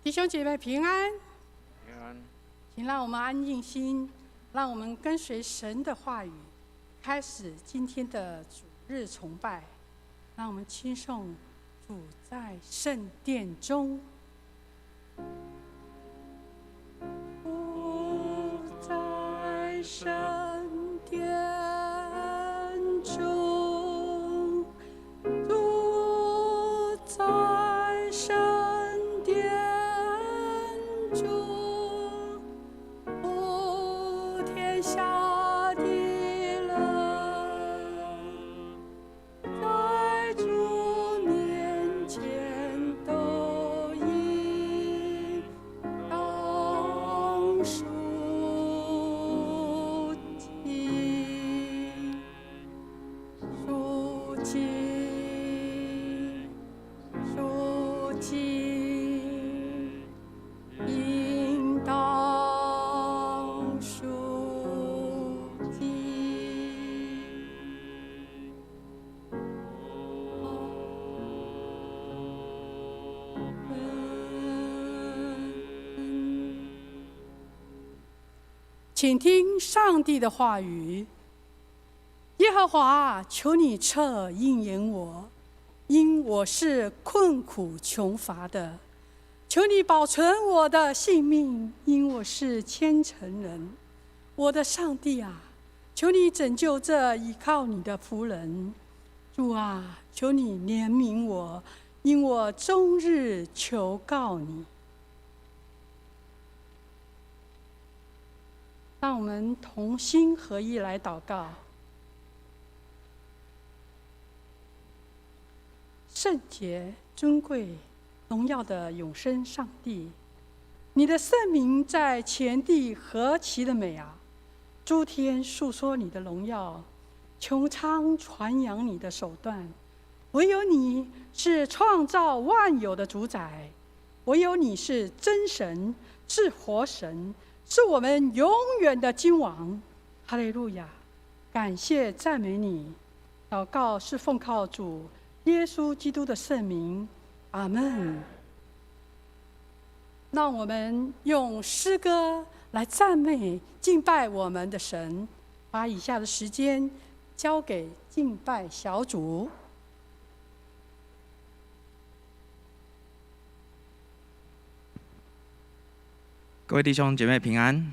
弟兄姐妹平安，平安。请让我们安静心，让我们跟随神的话语，开始今天的主日崇拜。让我们亲颂主在圣殿中。主在圣殿中，主在圣殿中，普天下的人在主面前都应当肃静，肃静，肃静，应当肃静。请听上帝的话语。耶和华，求你侧应允我，因我是困苦穷乏的；求你保存我的性命，因我是虔诚人。我的上帝啊，求你拯救这倚靠你的仆人。主啊，求你怜悯我，因我终日求告你。让我们同心合意来祷告。圣洁、尊贵、荣耀的永生上帝，你的圣名在全地何其的美啊！诸天述说你的荣耀，穹苍传扬你的手段。唯有你是创造万有的主宰，唯有你是真神，是活神，是我们永远的君王。哈利路亚！感谢赞美你。祷告是奉靠主耶稣基督的圣名，阿们。让我们用诗歌来赞美敬拜我们的神。把以下的时间交给敬拜小组。各位弟兄姐妹平安。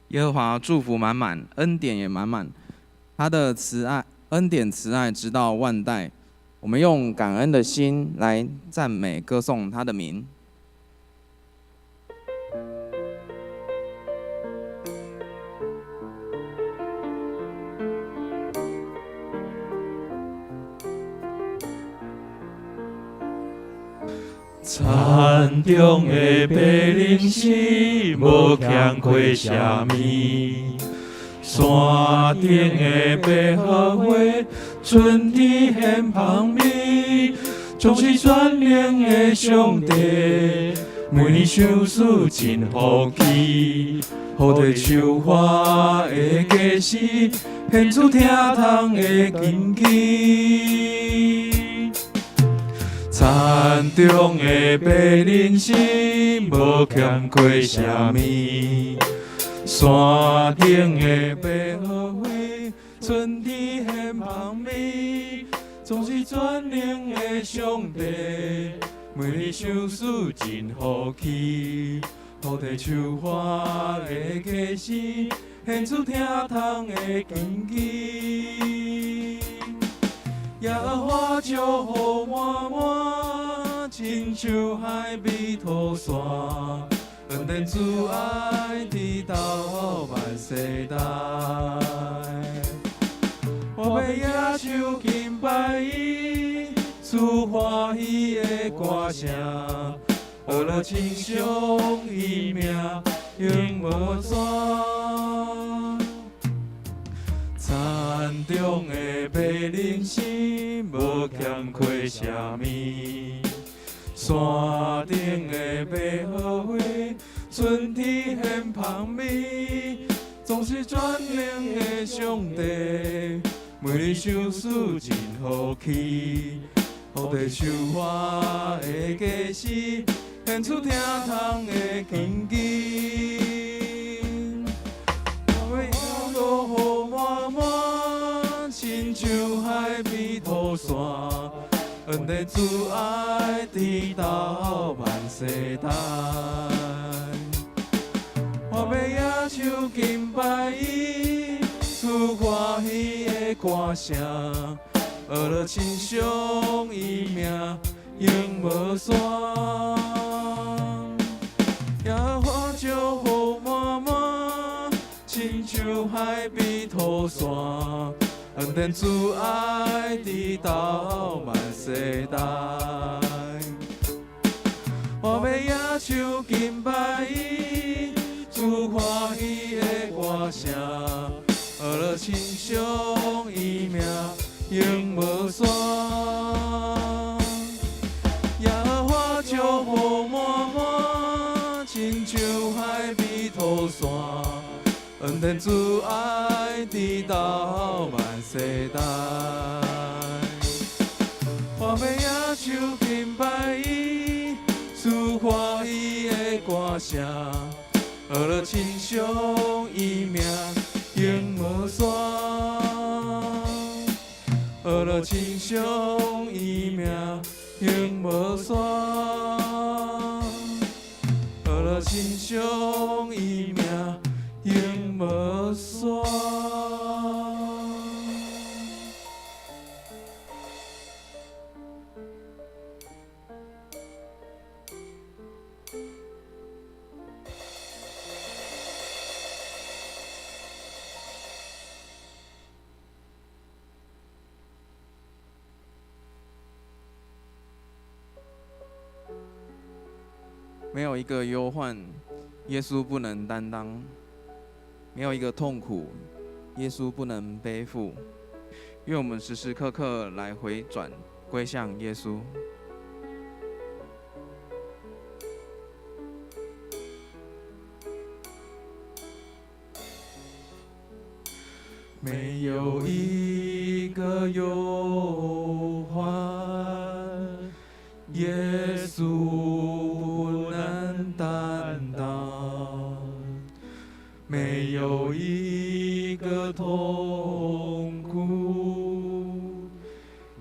耶和华祝福满满，恩典也满满，他的慈爱、恩典、慈爱直到万代。我们用感恩的心来赞美、歌颂他的名。田中的白灵丝，无欠缺啥物；山顶的百合花，春天献香味。总是全能的上帝，每年想事真福气，好地绣花的家私，献出疼痛的根基。田中的白灵丝，无欠缺啥物；山顶的百合花，春天献香味。总是全能的上帝，每日想事真福气，好地绣花的家私，献出疼痛的根基。耶和华祝福满满，亲像海比土山，恩典慈爱直到万世代。我要野手敬拜伊，赐欢喜的歌声，学了亲像伊名永无转。田中的白灵丝，无欠缺啥物；山顶的百合花，春天献香味。总是全能的上帝，每日想事真福气，予地受花的假使，献出疼痛的根基。我要落雨满满，亲像海边土线，恩典慈爱直到万世代。我要野手敬拜伊，出欢喜的歌声，学了亲像伊名永无线。野花招雨满满，亲像海边土线，恩典慈爱直到万世代。我要野手敬拜伊，出欢喜的歌声，学了亲像伊名永无线。野花招雨满满，亲像海边土线，恩典慈爱直到万世代。我要野手敬拜伊，出欢喜的歌声，学了亲像伊名永无线，学了亲像伊名永无线，学了亲像伊名永无线。没有一个忧患，耶稣不能担当；没有一个痛苦，耶稣不能背负。愿我们时时刻刻来回转，归向耶稣。没有一个忧患，耶稣不能担当；没有一个痛苦，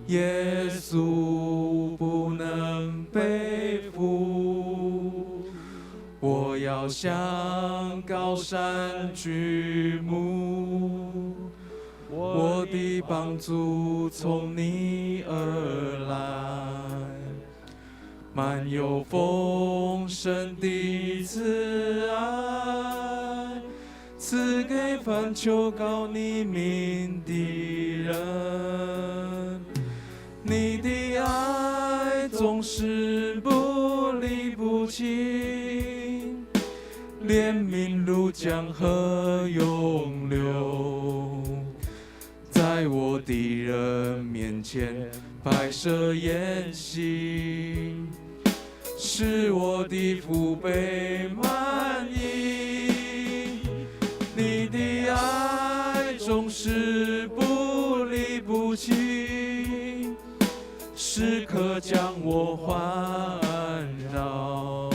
耶稣不能背负。我要向高山举目，我的帮助从你而来，满有丰盛的慈爱，赐给凡求告你名的人。你的爱总是不离不弃，怜悯如江河涌流，在我敌人面前摆设筵席，使我的腹背满溢。你的爱总是不离不弃，时刻将我环绕。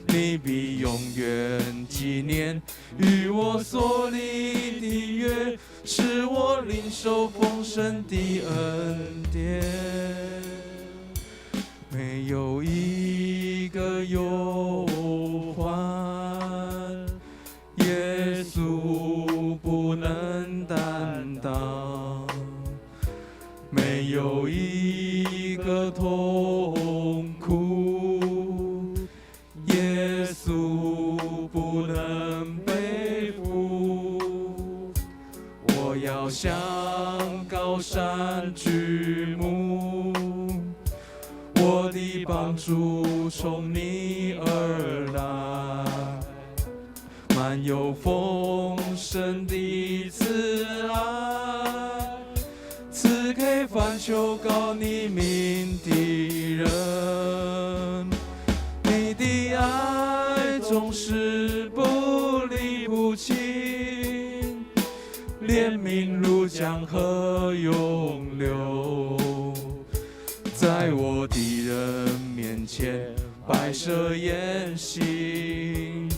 你必永远纪念与我所立的约，使我领受丰盛的恩典。没有一个忧患，耶稣不能担当；没有一个痛苦，耶稣不能背负。我要向高山举目，我的帮助从你而来，满有丰盛的慈爱，赐给凡求告你名的人。你的爱总是不离不弃，怜悯如江河涌流，在我敌人面前摆设筵席，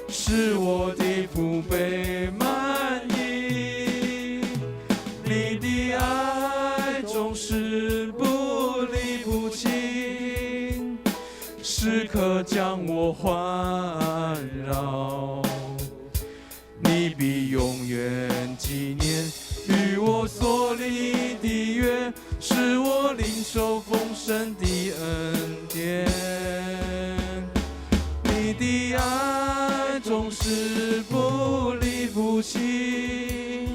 使我的腹背满溢。你的爱总是不离不弃，时刻将我环绕。你必永远纪念与我所立的约，使我领受丰盛的恩典。你的爱总是不离不弃，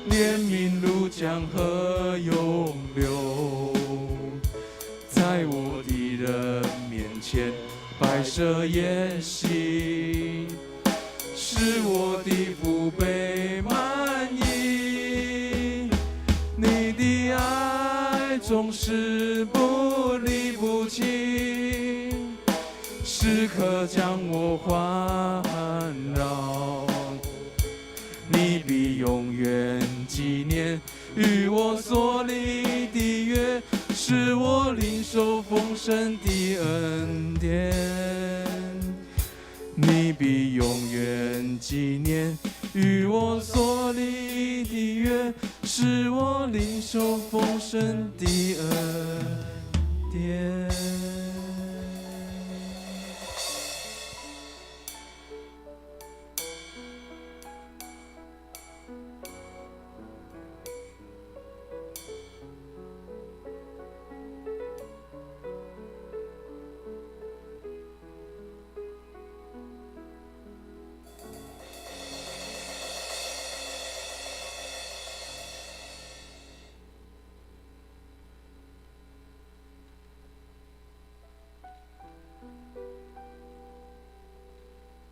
怜悯如江河涌流，在我的人面前摆设筵席，使我的腹背满溢。你的爱总是不离不弃，时刻将我环绕。你必永远纪念与我所立的约，使我领受丰盛的恩典。你必永远纪念与我所立的约，使我领受丰盛的恩典。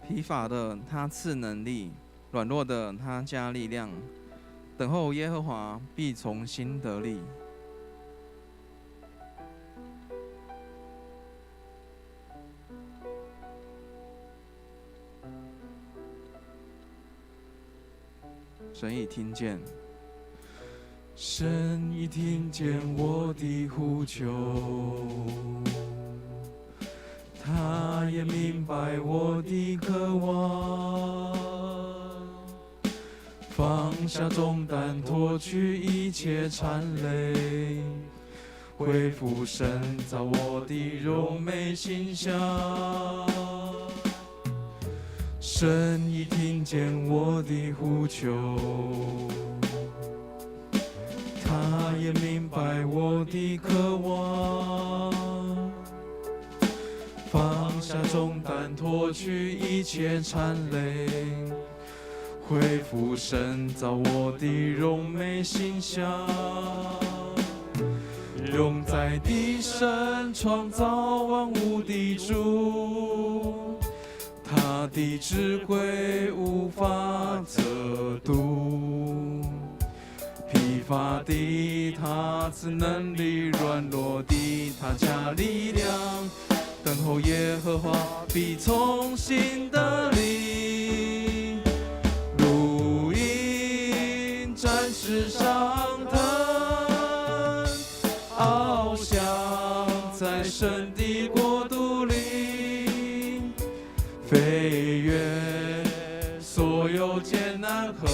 疲乏的他赐能力，软弱的他加力量。等候耶和华，必从心得力。神已听见，神已听见我的呼求，他也明白我的渴望，放下重担，脱去一切缠累，恢复神造我的柔美形象。神已听见我的呼求，他也明白我的渴望，放下重担，脱去一切缠累，恢复神造我的柔美形象。永在地神创造万物的主，他的智慧无法测度。疲乏的他赐能力，软弱的他加力量。等候耶和华，必从心得力。如鹰展翅上腾，翱翔在神的国度里，飞越所有艰难和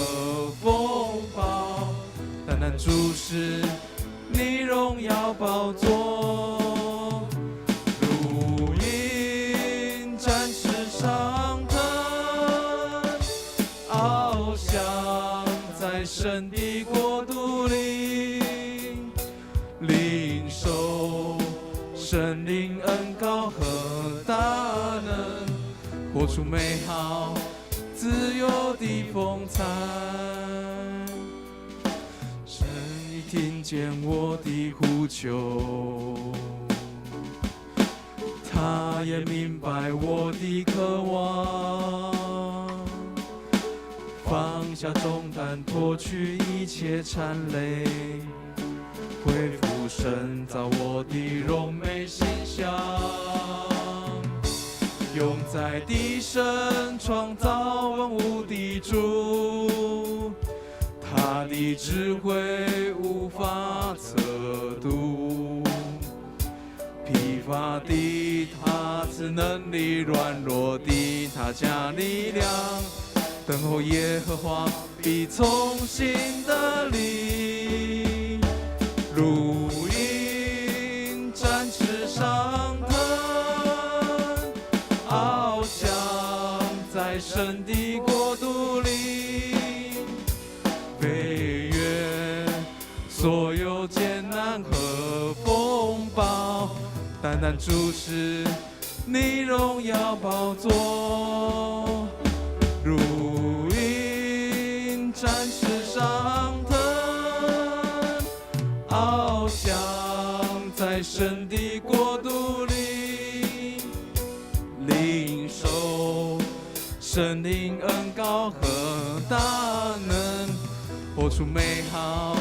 风暴，单单注视你荣耀宝座。如鹰展翅上腾，翱翔在神的国度里，领受神灵恩膏和大能，活出美好自由的风采。神已听见我的呼求，他也明白我的渴望，放下重担，脱去一切缠累，恢复神造我的柔美形象。永在地神创造万物的主，他的智慧无法测度。乏的他赐能力，软弱的他加力量。等候耶和华必从新得力，如鹰展翅上腾，翱翔在神的国度里，飞越所有艰难和风暴，单单注视你荣耀宝座，如鹰展翅上腾，翱翔在神的国度里，领受神灵恩膏和大能，活出美好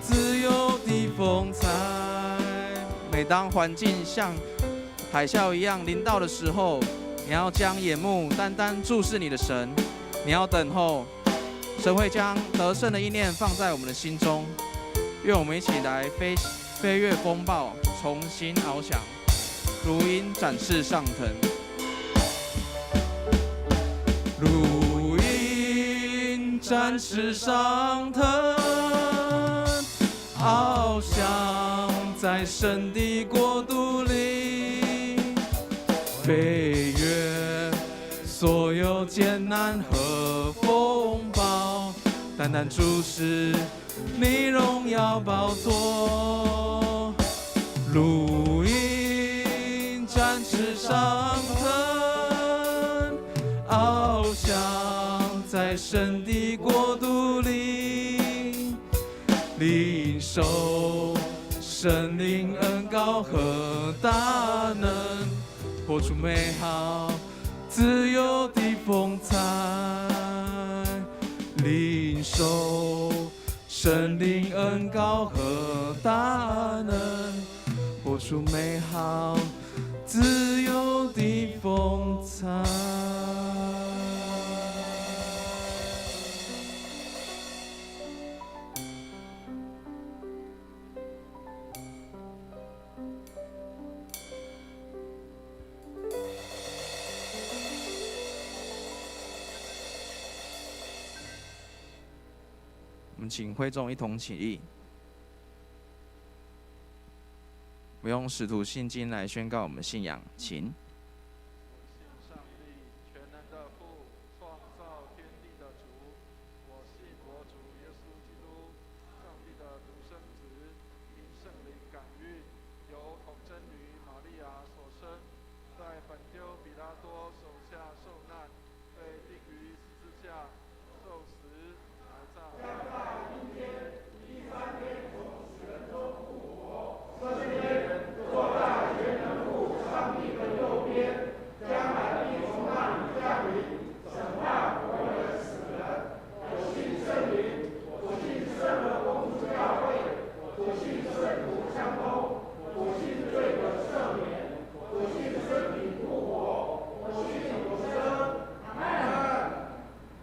自由的风采。每当环境像海啸一样临到的时候，你要将眼目单单注视你的神，你要等候神会将得胜的意念放在我们的心中。愿我们一起来飞越风暴，重新翱翔，如鹰展翅上腾，如鹰展翅上腾，翱翔在神的国度里，飞越所有艰难和风暴，单单注视你荣耀宝座，如鹰展翅上腾，翱翔在神的国度里，领受神灵恩膏和大能，活出美好自由的风采，领受神灵恩膏和大能，活出美好自由的风采。我们请会众一同起立，我用使徒信经来宣告我们信仰，请。我信上帝，全能的父，创造天地的主。我信我主耶稣基督，上帝的独生子，因圣灵感孕，由童贞女玛利亚所生，在本丢彼拉多手下受难，被钉于十字架，受死，埋葬。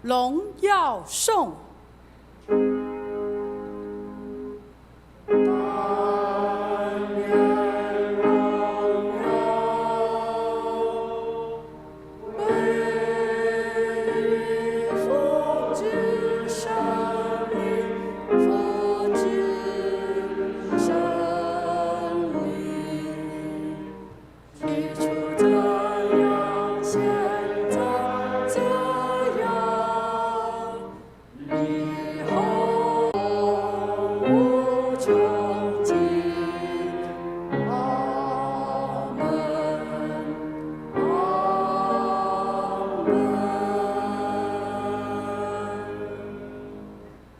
荣耀颂。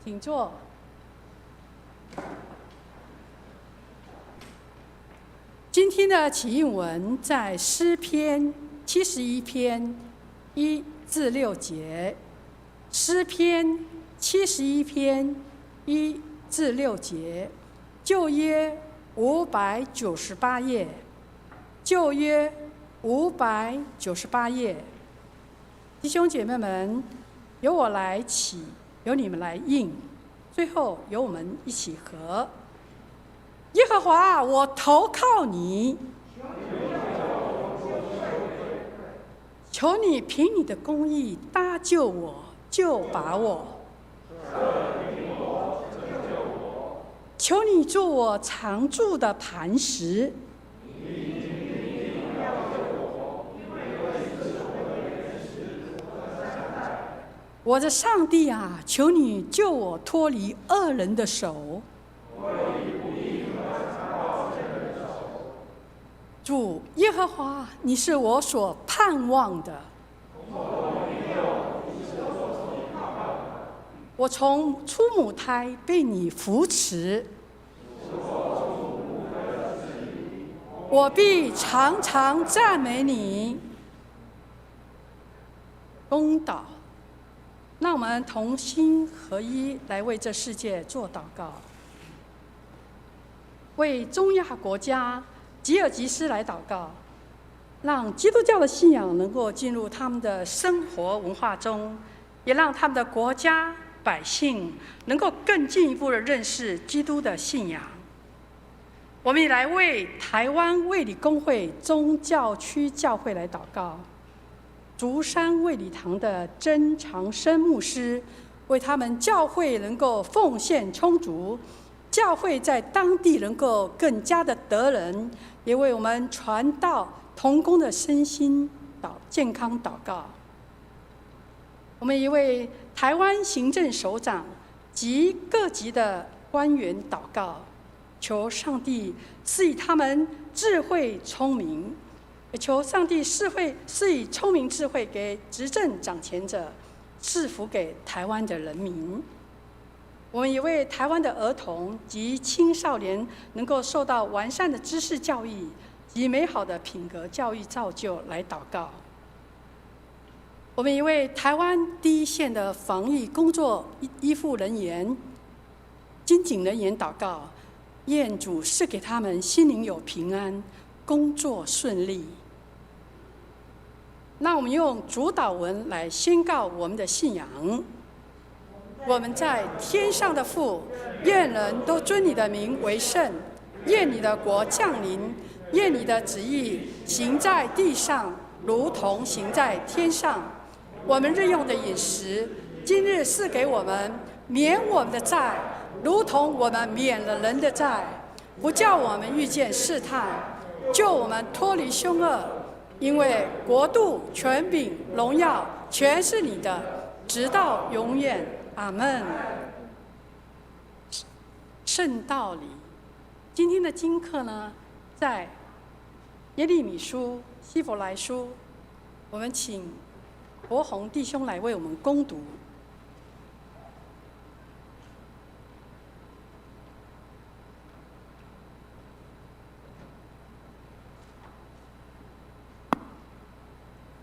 请坐。今天的起应文在诗篇71篇1至6节，诗篇71篇1至6节，旧约598页，旧约598页。弟兄姐妹们，由我来起，由你们来应，最后由我们一起和。耶和华，我投靠你。求你凭你的公义搭救我，救拔我。求你做我常住的磐石。我的上帝啊，求你救我脱离恶人的手。主耶和华，你是我所盼望的。我从出母胎被你扶持，我必常常赞美你。公祷，让我们同心合一来为这世界做祷告，为中亚国家吉尔吉斯来祷告，让基督教的信仰能够进入他们的生活文化中，也让他们的国家百姓能够更进一步的认识基督的信仰。我们也来为台湾卫理公会宗教区教会来祷告，竹山卫理堂的曾长生牧师为他们教会能够奉献充足，教会在当地能够更加的得人，也为我们传道同工的身心健康祷告。我们也为台湾行政首长及各级的官员祷告，求上帝赐予他们智慧聪明，也求上帝赐予聪明智慧给执政掌权者，赐福给台湾的人民。我们也为台湾的儿童及青少年能够受到完善的知识教育及美好的品格教育造就来祷告。我们也为台湾第一线的防疫工作医护人员、军警人员祷告，愿主赐给他们心灵有平安，工作顺利。那我们用主祷文来宣告我们的信仰。我们在天上的父，愿人都尊你的名为圣，愿你的国降临，愿你的旨意行在地上，如同行在天上。我们日用的饮食，今日赐给我们，免我们的债，如同我们免了人的债，不叫我们遇见试探，救我们脱离凶恶。因为国度、权柄、荣耀，全是你的，直到永远。阿们。圣道理，今天的经课呢，在耶利米书、希伯来书，我们请博宏弟兄来为我们攻读。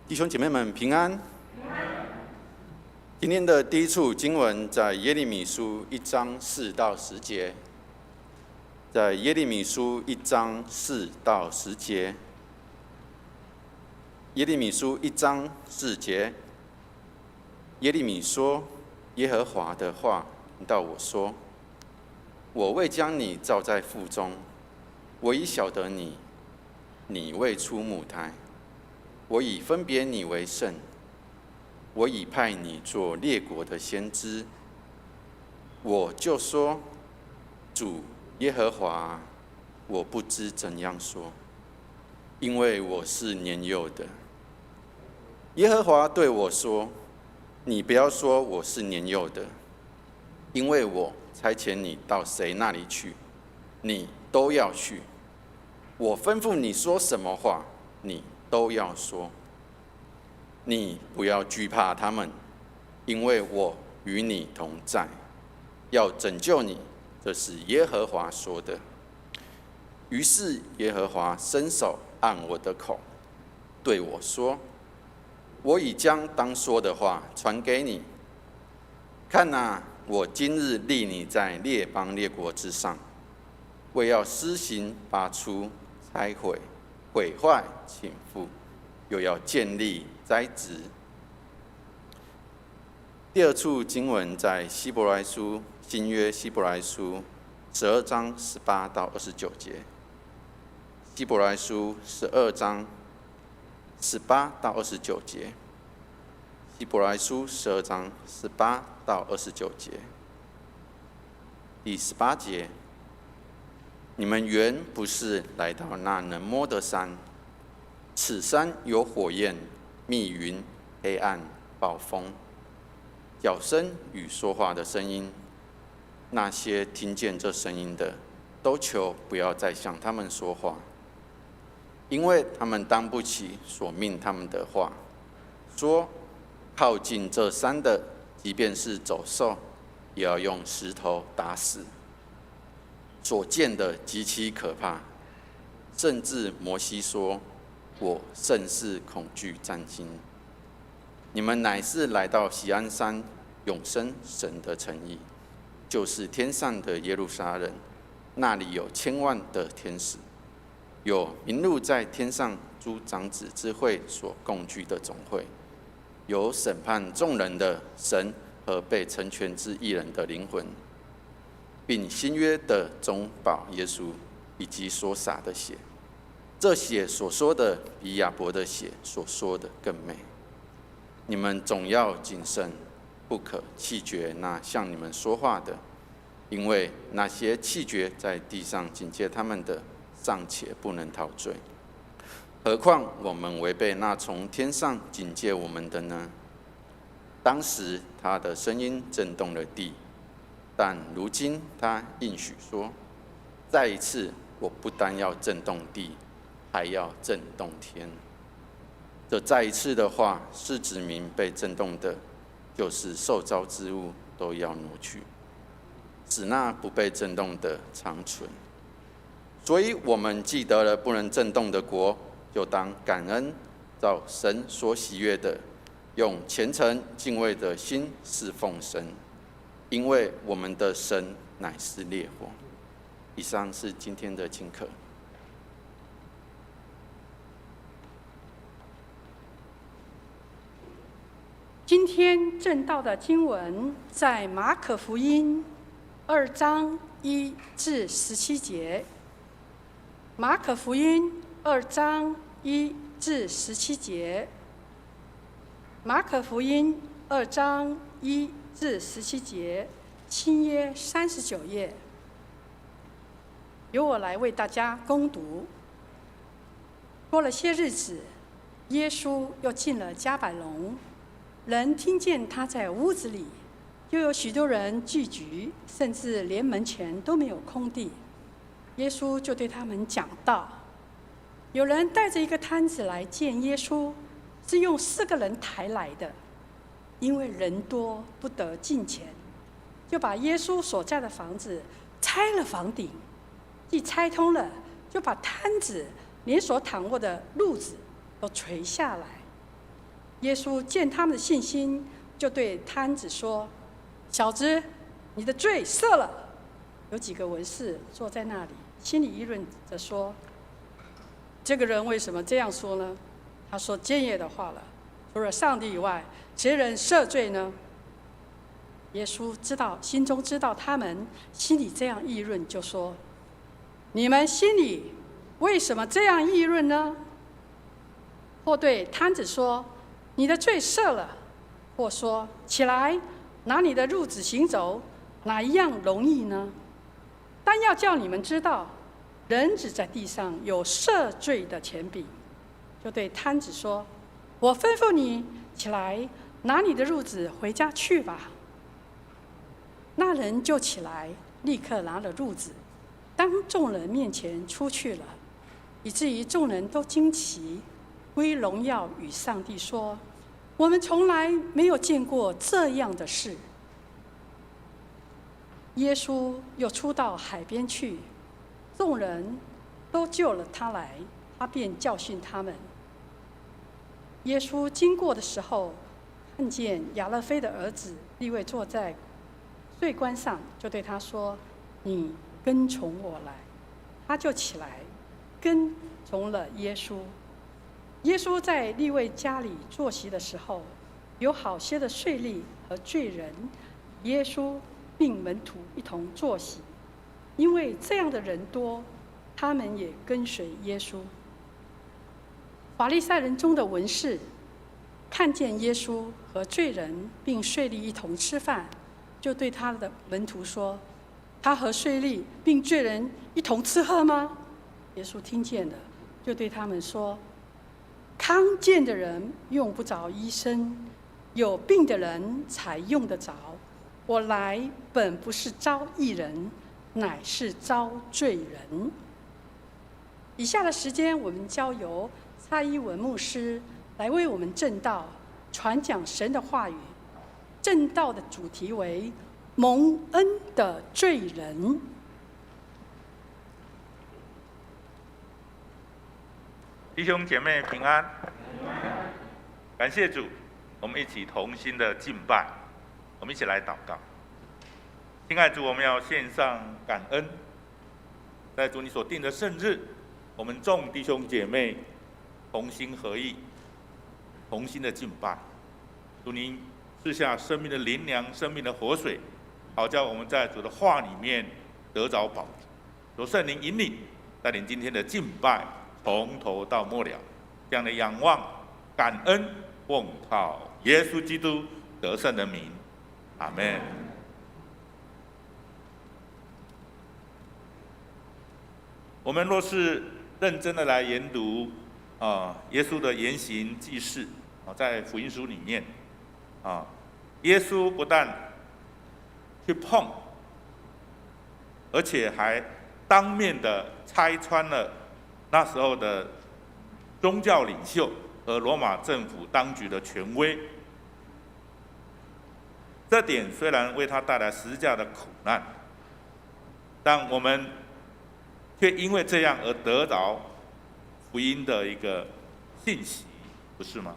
弟兄姐妹们平安。今天的第一处经文在耶利米书1章4到10节，在耶利米书1章4到10节。耶利米书1章4节，耶利米说：“耶和华的话临到我说，我未将你造在腹中，我已晓得你，你未出母胎，我已分别你为圣。我已派你做列国的先知。我就说，主耶和华，我不知怎样说，因为我是年幼的。耶和华对我说，你不要说我是年幼的，因为我差遣你到谁那里去，你都要去。我吩咐你说什么话，你都要说。你不要惧怕他们，因为我与你同在，要拯救你。这是耶和华说的。于是耶和华伸手按我的口，对我说：我已将当说的话传给你。看哪，我今日立你在列邦列国之上，为要施行拔出、拆毁、毁坏、倾覆，又要建立、栽植。第二处经文在希伯来书，新约希伯来书12章18到29节。希伯来书12章18到29节，希伯来书12章18到29节。第18节，你们原不是来到那能摸的山，此山有火焰、密云、黑暗、暴风、脚声与说话的声音。那些听见这声音的，都求不要再向他们说话，因为他们当不起所命他们的话。说靠近这山的，即便是走兽，也要用石头打死。所见的极其可怕，甚至摩西说：“我甚是恐惧战惊。”你们乃是来到锡安山永生神的城邑，就是天上的耶路撒冷，那里有千万的天使，有名录在天上诸长子之会所共聚的总会，有审判众人的神和被成全之义人的灵魂，并新约的中保耶稣以及所洒的血。这血所说的，比亚伯的血所说的更美。你们总要谨慎，不可弃绝那向你们说话的，因为那些弃绝在地上警戒他们的，尚且不能逃罪，何况我们违背那从天上警戒我们的呢？当时他的声音震动了地，但如今他应许说：再一次，我不单要震动地，还要震动天。这再一次的话，是指明被震动的，就是受造之物都要挪去，使那不被震动的长存。所以我们既得了不能震动的国，就当感恩，照神所喜悦的，用虔诚敬畏的心侍奉神，因为我们的神乃是烈火。以上是今天的经课。今天正道的经文在马可福音2章1至17节。马可福音2章1至17节。马可福音2章1至17节，新约39页。由我来为大家攻读。过了些日子，耶稣又进了迦百农。人听见他在屋子里，又有许多人聚集，甚至连门前都没有空地。耶稣就对他们讲道。有人带着一个摊子来见耶稣，是用4个人抬来的，因为人多不得进前，就把耶稣所在的房子拆了房顶，既拆通了，就把摊子连所躺卧的褥子都垂下来。耶稣见他们的信心，就对摊子说：“小子，你的罪赦了。”有几个文士坐在那里，心里议论着说：“这个人为什么这样说呢？他说僭越的话了。除了上帝以外，谁人赦罪呢？”耶稣心中知道他们心里这样议论，就说：“你们心里为什么这样议论呢？”或对摊子说：“你的罪赦了。”或说：“起来，拿你的褥子行走，哪一样容易呢？”但要叫你们知道，人子在地上有赦罪的权柄。就对摊子说：“我吩咐你起来，拿你的褥子回家去吧。”那人就起来，立刻拿了褥子，当众人面前出去了，以至于众人都惊奇，归荣耀与上帝说：“我们从来没有见过这样的事。”耶稣又出到海边去，众人都救了他来，他便教训他们。耶稣经过的时候，看见亚勒腓的儿子利未坐在税关上，就对他说：“你跟从我来。”他就起来，跟从了耶稣。耶稣在利未家里坐席的时候，有好些的税吏和罪人，耶稣并门徒一同坐席。因为这样的人多，他们也跟随耶稣。法利赛人中的文士看见耶稣和罪人并税吏一同吃饭，就对他的门徒说：“他和税吏并罪人一同吃喝吗？”耶稣听见了，就对他们说：“康健的人用不着医生，有病的人才用得着。我来本不是招义人，乃是招罪人。”以下的时间，我们交由蔡一文牧师来为我们证道、传讲神的话语。证道的主题为“蒙恩的罪人”。弟兄姐妹平安，感谢主，我们一起同心的敬拜，我们一起来祷告。亲爱的主，我们要献上感恩，在主你所定的圣日，我们众弟兄姐妹同心合意，同心的敬拜。主您赐下生命的灵粮、生命的活水，好叫我们在主的话里面得着饱足。求圣灵引领，带领今天的敬拜从头到末了，这样的仰望、感恩，奉靠耶稣基督得胜的名，阿们。我们若是认真的来研读耶稣的言行记事在福音书里面耶稣不但去碰，而且还当面的拆穿了那时候的宗教领袖和罗马政府当局的权威。这点虽然为他带来十字架的苦难，但我们却因为这样而得着福音的一个信息，不是吗？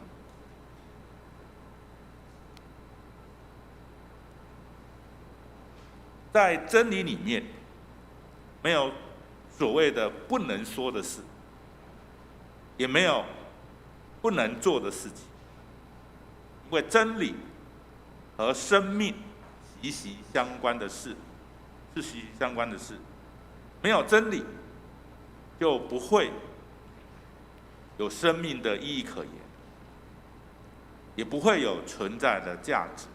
在真理里面，没有所谓的不能说的事，也没有不能做的事情，因为真理和生命息息相关的事，是息息相关的事。没有真理，就不会有生命的意义可言，也不会有存在的价值。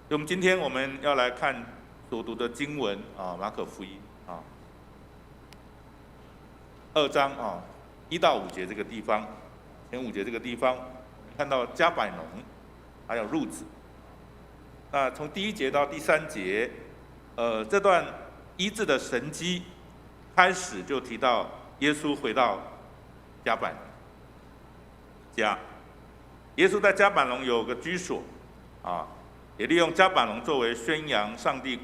所以我们今天我们要来看所读的经文马可福音2章1到5节这个地方，前5节这个地方看到加百农还有褥子。那从第1节到第3节，这段医治的神迹开始就提到耶稣回到加百农家。耶稣在加百农有个居所也利用加百农作为宣扬上帝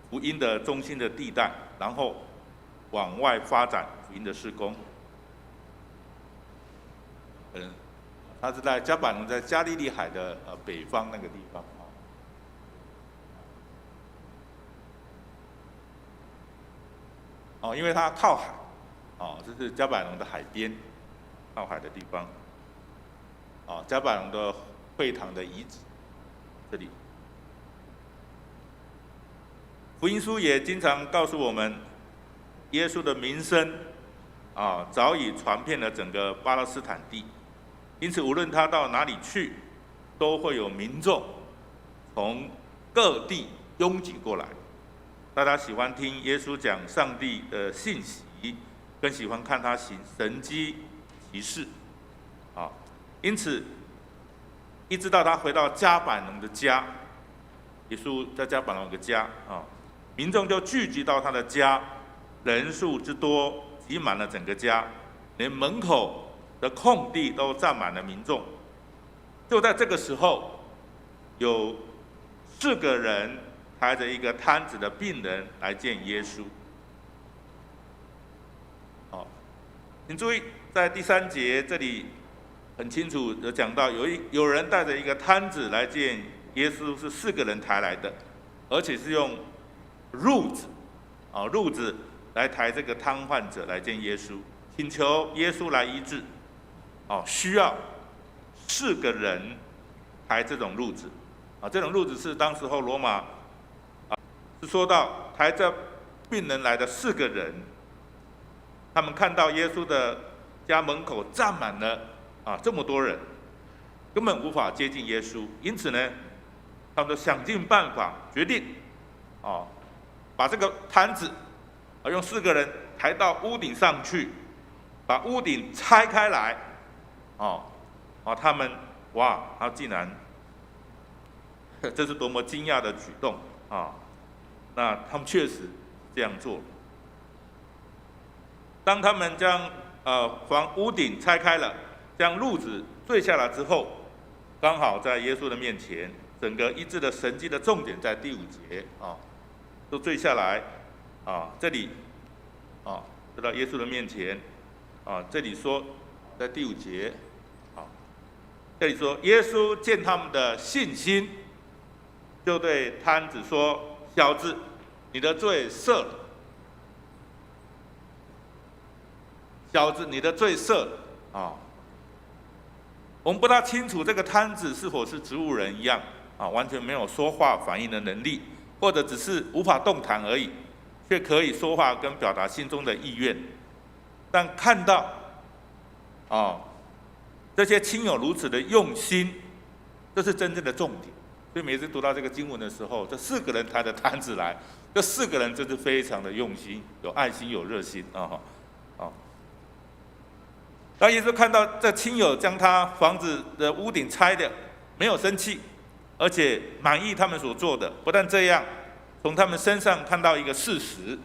福音的中心的地带，然后往外发展福音的事工。他是在加百农，在加利利海的北方那个地方因为它靠海这是加百农的海边，靠海的地方加百农的会堂的遗址这里。福音书也经常告诉我们，耶稣的名声早已传遍了整个巴勒斯坦地，因此无论他到哪里去，都会有民众从各地拥挤过来。大家喜欢听耶稣讲上帝的信息，更喜欢看他行神迹奇事因此一直到他回到加百农的家，耶稣在加百农有个家民众就聚集到他的家，人数之多挤满了整个家，连门口的空地都站满了民众。就在这个时候，有4个人抬着一个瘫子的病人来见耶稣。请注意，在第3节这里很清楚的讲到，有人带着一个瘫子来见耶稣，是4个人抬来的，而且是用褥子来抬这个瘫患者来见耶稣，请求耶稣来医治。需要4个人抬这种褥子这种褥子是当时候罗马是说到抬着病人来的4个人，他们看到耶稣的家门口站满了这么多人，根本无法接近耶稣。因此呢，他们就想尽办法，决定把这个摊子用4个人抬到屋顶上去，把屋顶拆开来，他们他竟然，这是多么惊讶的举动那他们确实这样做。当他们将屋顶拆开了，将褥子坠下来之后，刚好在耶稣的面前，整个医治的神迹的重点在第5节都坠下来这里就到耶稣的面前这里说在第5节这里说耶稣见他们的信心，就对摊子说：“小子，你的罪赦了。”小子，你的罪赦了我们不大清楚这个摊子是否是植物人一样完全没有说话反应的能力，或者只是无法动弹而已，却可以说话跟表达心中的意愿。但看到这些亲友如此的用心，这是真正的重点。所以每次读到这个经文的时候，这4个人抬着摊子来，这4个人真是非常的用心，有爱心，有热心当耶稣看到这亲友将他房子的屋顶拆掉，没有生气，而且满意他们所做的。不但这样，从他们身上看到一个事实：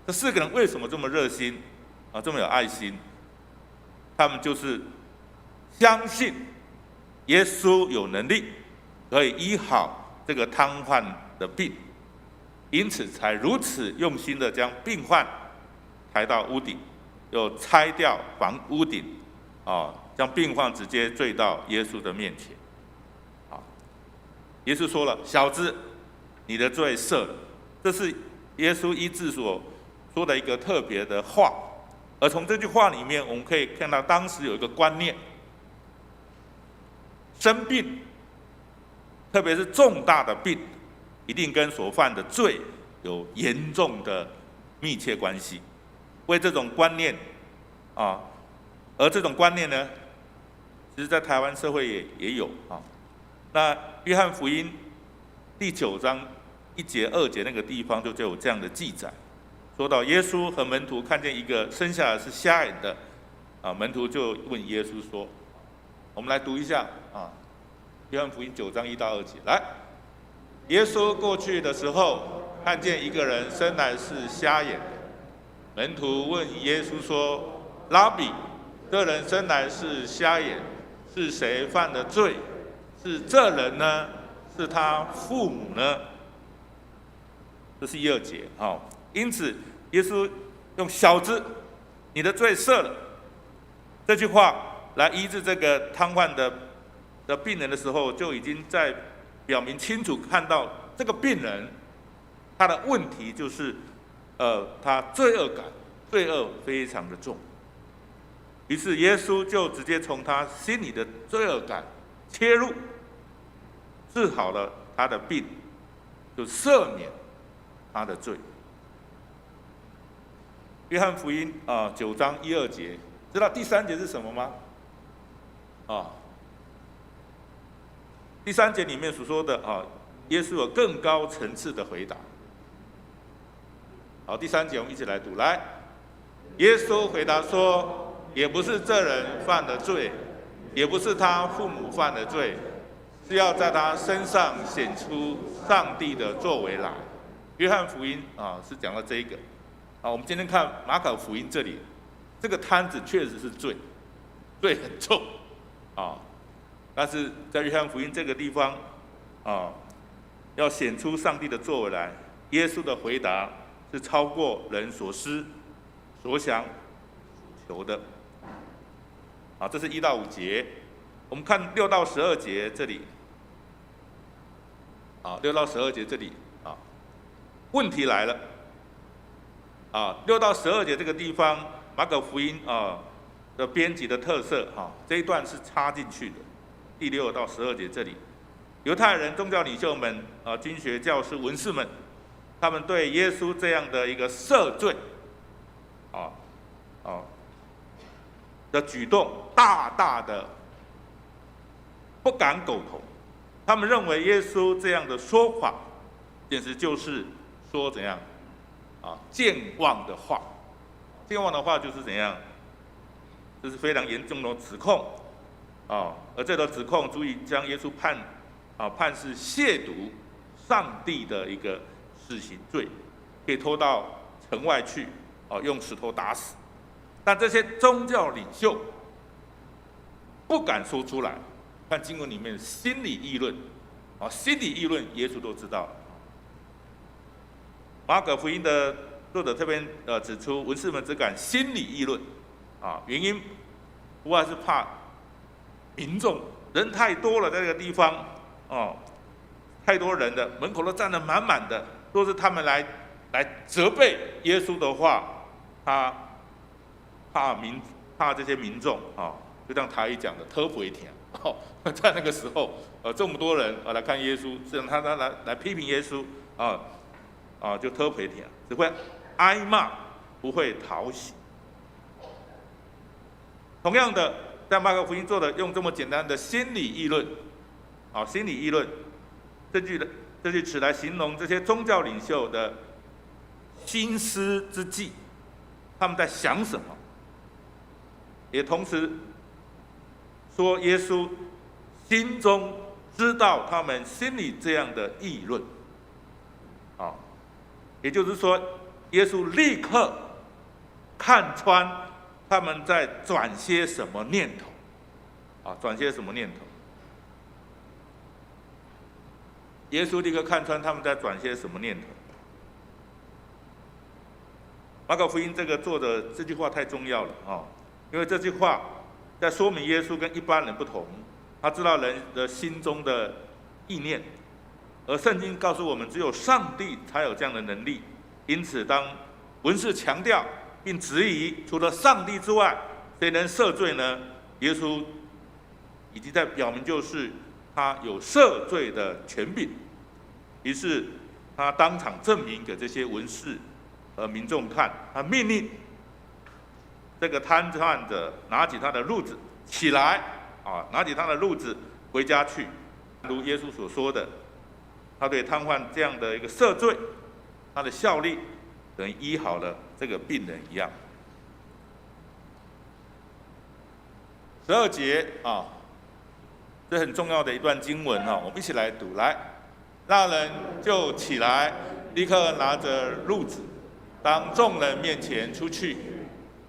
这4个人为什么这么热心这么有爱心？他们就是相信耶稣有能力可以医好这个瘫痪的病，因此才如此用心的将病患抬到屋顶，又拆掉屋顶将病患直接坠到耶稣的面前耶稣说了：“小子，你的罪赦了。”这是耶稣医治所说的一个特别的话。而从这句话里面，我们可以看到当时有一个观念：生病，特别是重大的病，一定跟所犯的罪有严重的密切关系。为这种观念而这种观念呢，其实在台湾社会也有那约翰福音第9章1节2节那个地方就有这样的记载，说到耶稣和门徒看见一个生下来是瞎眼的门徒就问耶稣说：“我们来读一下约翰福音9章1到2节。来，耶稣过去的时候，看见一个人生来是瞎眼的。门徒问耶稣说：“拉比，这人生来是瞎眼，是谁犯的罪？是这人呢？是他父母呢？”这是1、2节因此，耶稣用“小子，你的罪赦了”这句话来医治这个瘫痪的病人的时候，就已经在表明清楚看到这个病人他的问题就是他罪恶非常的重。于是耶稣就直接从他心里的罪恶感切入，治好了他的病，就赦免他的罪。约翰福音9章1、2节，知道第3节是什么吗？第3节里面所说的耶稣有更高层次的回答。好，第3节我们一起来读。来，耶稣回答说：“也不是这人犯的罪，也不是他父母犯的罪，是要在他身上显出上帝的作为来。”约翰福音是讲到这一个。我们今天看马可福音这里，这个摊子确实是罪很重但是在约翰福音这个地方要显出上帝的作为来，耶稣的回答是超过人所思所想所求的这是1到5节。我们看6到12节这里6到12节这里问题来了6到12节这个地方，马可福音的编辑的特色这一段是插进去的。第6到12节这里，犹太人、宗教领袖们经学教师、文士们，他们对耶稣这样的一个赦罪的举动大大的不敢苟同。他们认为耶稣这样的说法，简直就是说怎样健忘的话。健忘的话就是怎样，这是非常严重的指控而这个指控足以将耶稣判是亵渎上帝的一个死刑罪，可以拖到城外去用石头打死。但这些宗教领袖不敢说出来，看经文里面心理议论心理议论耶稣都知道。马可福音的作者这边指出，文士们只敢心理议论原因不外是怕民众人太多了，在这个地方太多人了，门口都站得满满的，都是他们来责备耶稣的话，他怕这些民众就像台语讲的特不会听在那个时候这么多人来看耶稣，这样他来批评耶稣就特不会听，只会挨骂，不会讨喜。同样的，在马可福音做的用这么简单的心理议论心理议论这句词来形容这些宗教领袖的心思之计，他们在想什么，也同时说耶稣心中知道他们心里这样的议论也就是说耶稣立刻看穿他们在转些什么念头转些什么念头。耶稣立刻看穿他们在转些什么念头。马可福音这个作者这句话太重要了因为这句话在说明耶稣跟一般人不同，他知道人的心中的意念，而圣经告诉我们，只有上帝才有这样的能力。因此，当文士强调并质疑除了上帝之外，谁能赦罪呢？耶稣已经在表明，就是他有赦罪的权柄。于是，他当场证明给这些文士和民众看，他命令这个瘫痪者拿起他的褥子起来拿起他的褥子回家去。如耶稣所说的，他对瘫痪这样的一个赦罪，他的效力等于医好了这个病人一样。12节这很重要的一段经文我们一起来读。来，那人就起来，立刻拿着褥子，当众人面前出去，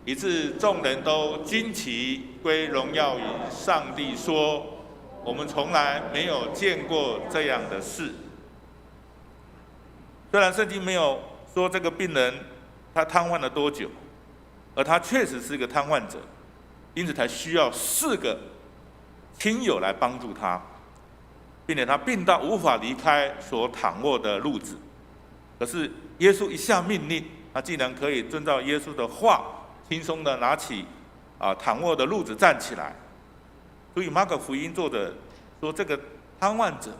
以致众人都惊奇，归荣耀于上帝，说：我们从来没有见过这样的事。虽然圣经没有说这个病人他瘫痪了多久，而他确实是一个瘫痪者，因此才需要4个亲友来帮助他，并且他病到无法离开所躺卧的褥子。可是耶稣一下命令，他竟然可以遵照耶稣的话，轻松的拿起躺卧的褥子站起来。所以马可福音作者说，这个瘫痪者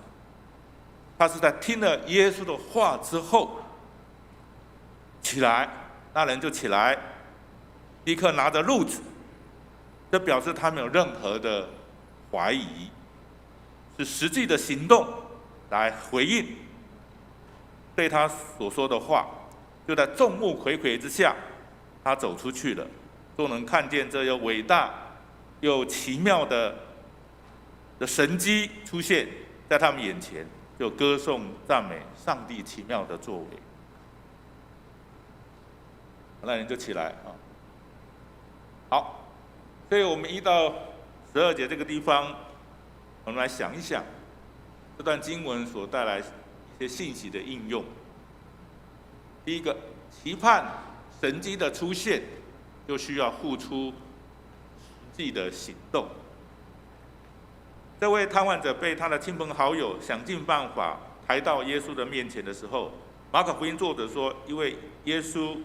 他是在听了耶稣的话之后起来，那人就起来，立刻拿着褥子，这表示他没有任何的怀疑，是实际的行动来回应对他所说的话。就在众目睽睽之下，他走出去了，都能看见这又伟大又奇妙的神迹出现在他们眼前，就歌颂赞美上帝奇妙的作为。那人就起来好，所以我们1到12节这个地方，我们来想一想这段经文所带来一些信息的应用。第一个，期盼神迹的出现，就需要付出实际的行动。这位瘫痪者被他的亲朋好友想尽办法抬到耶稣的面前的时候，马可福音作者说，因为耶稣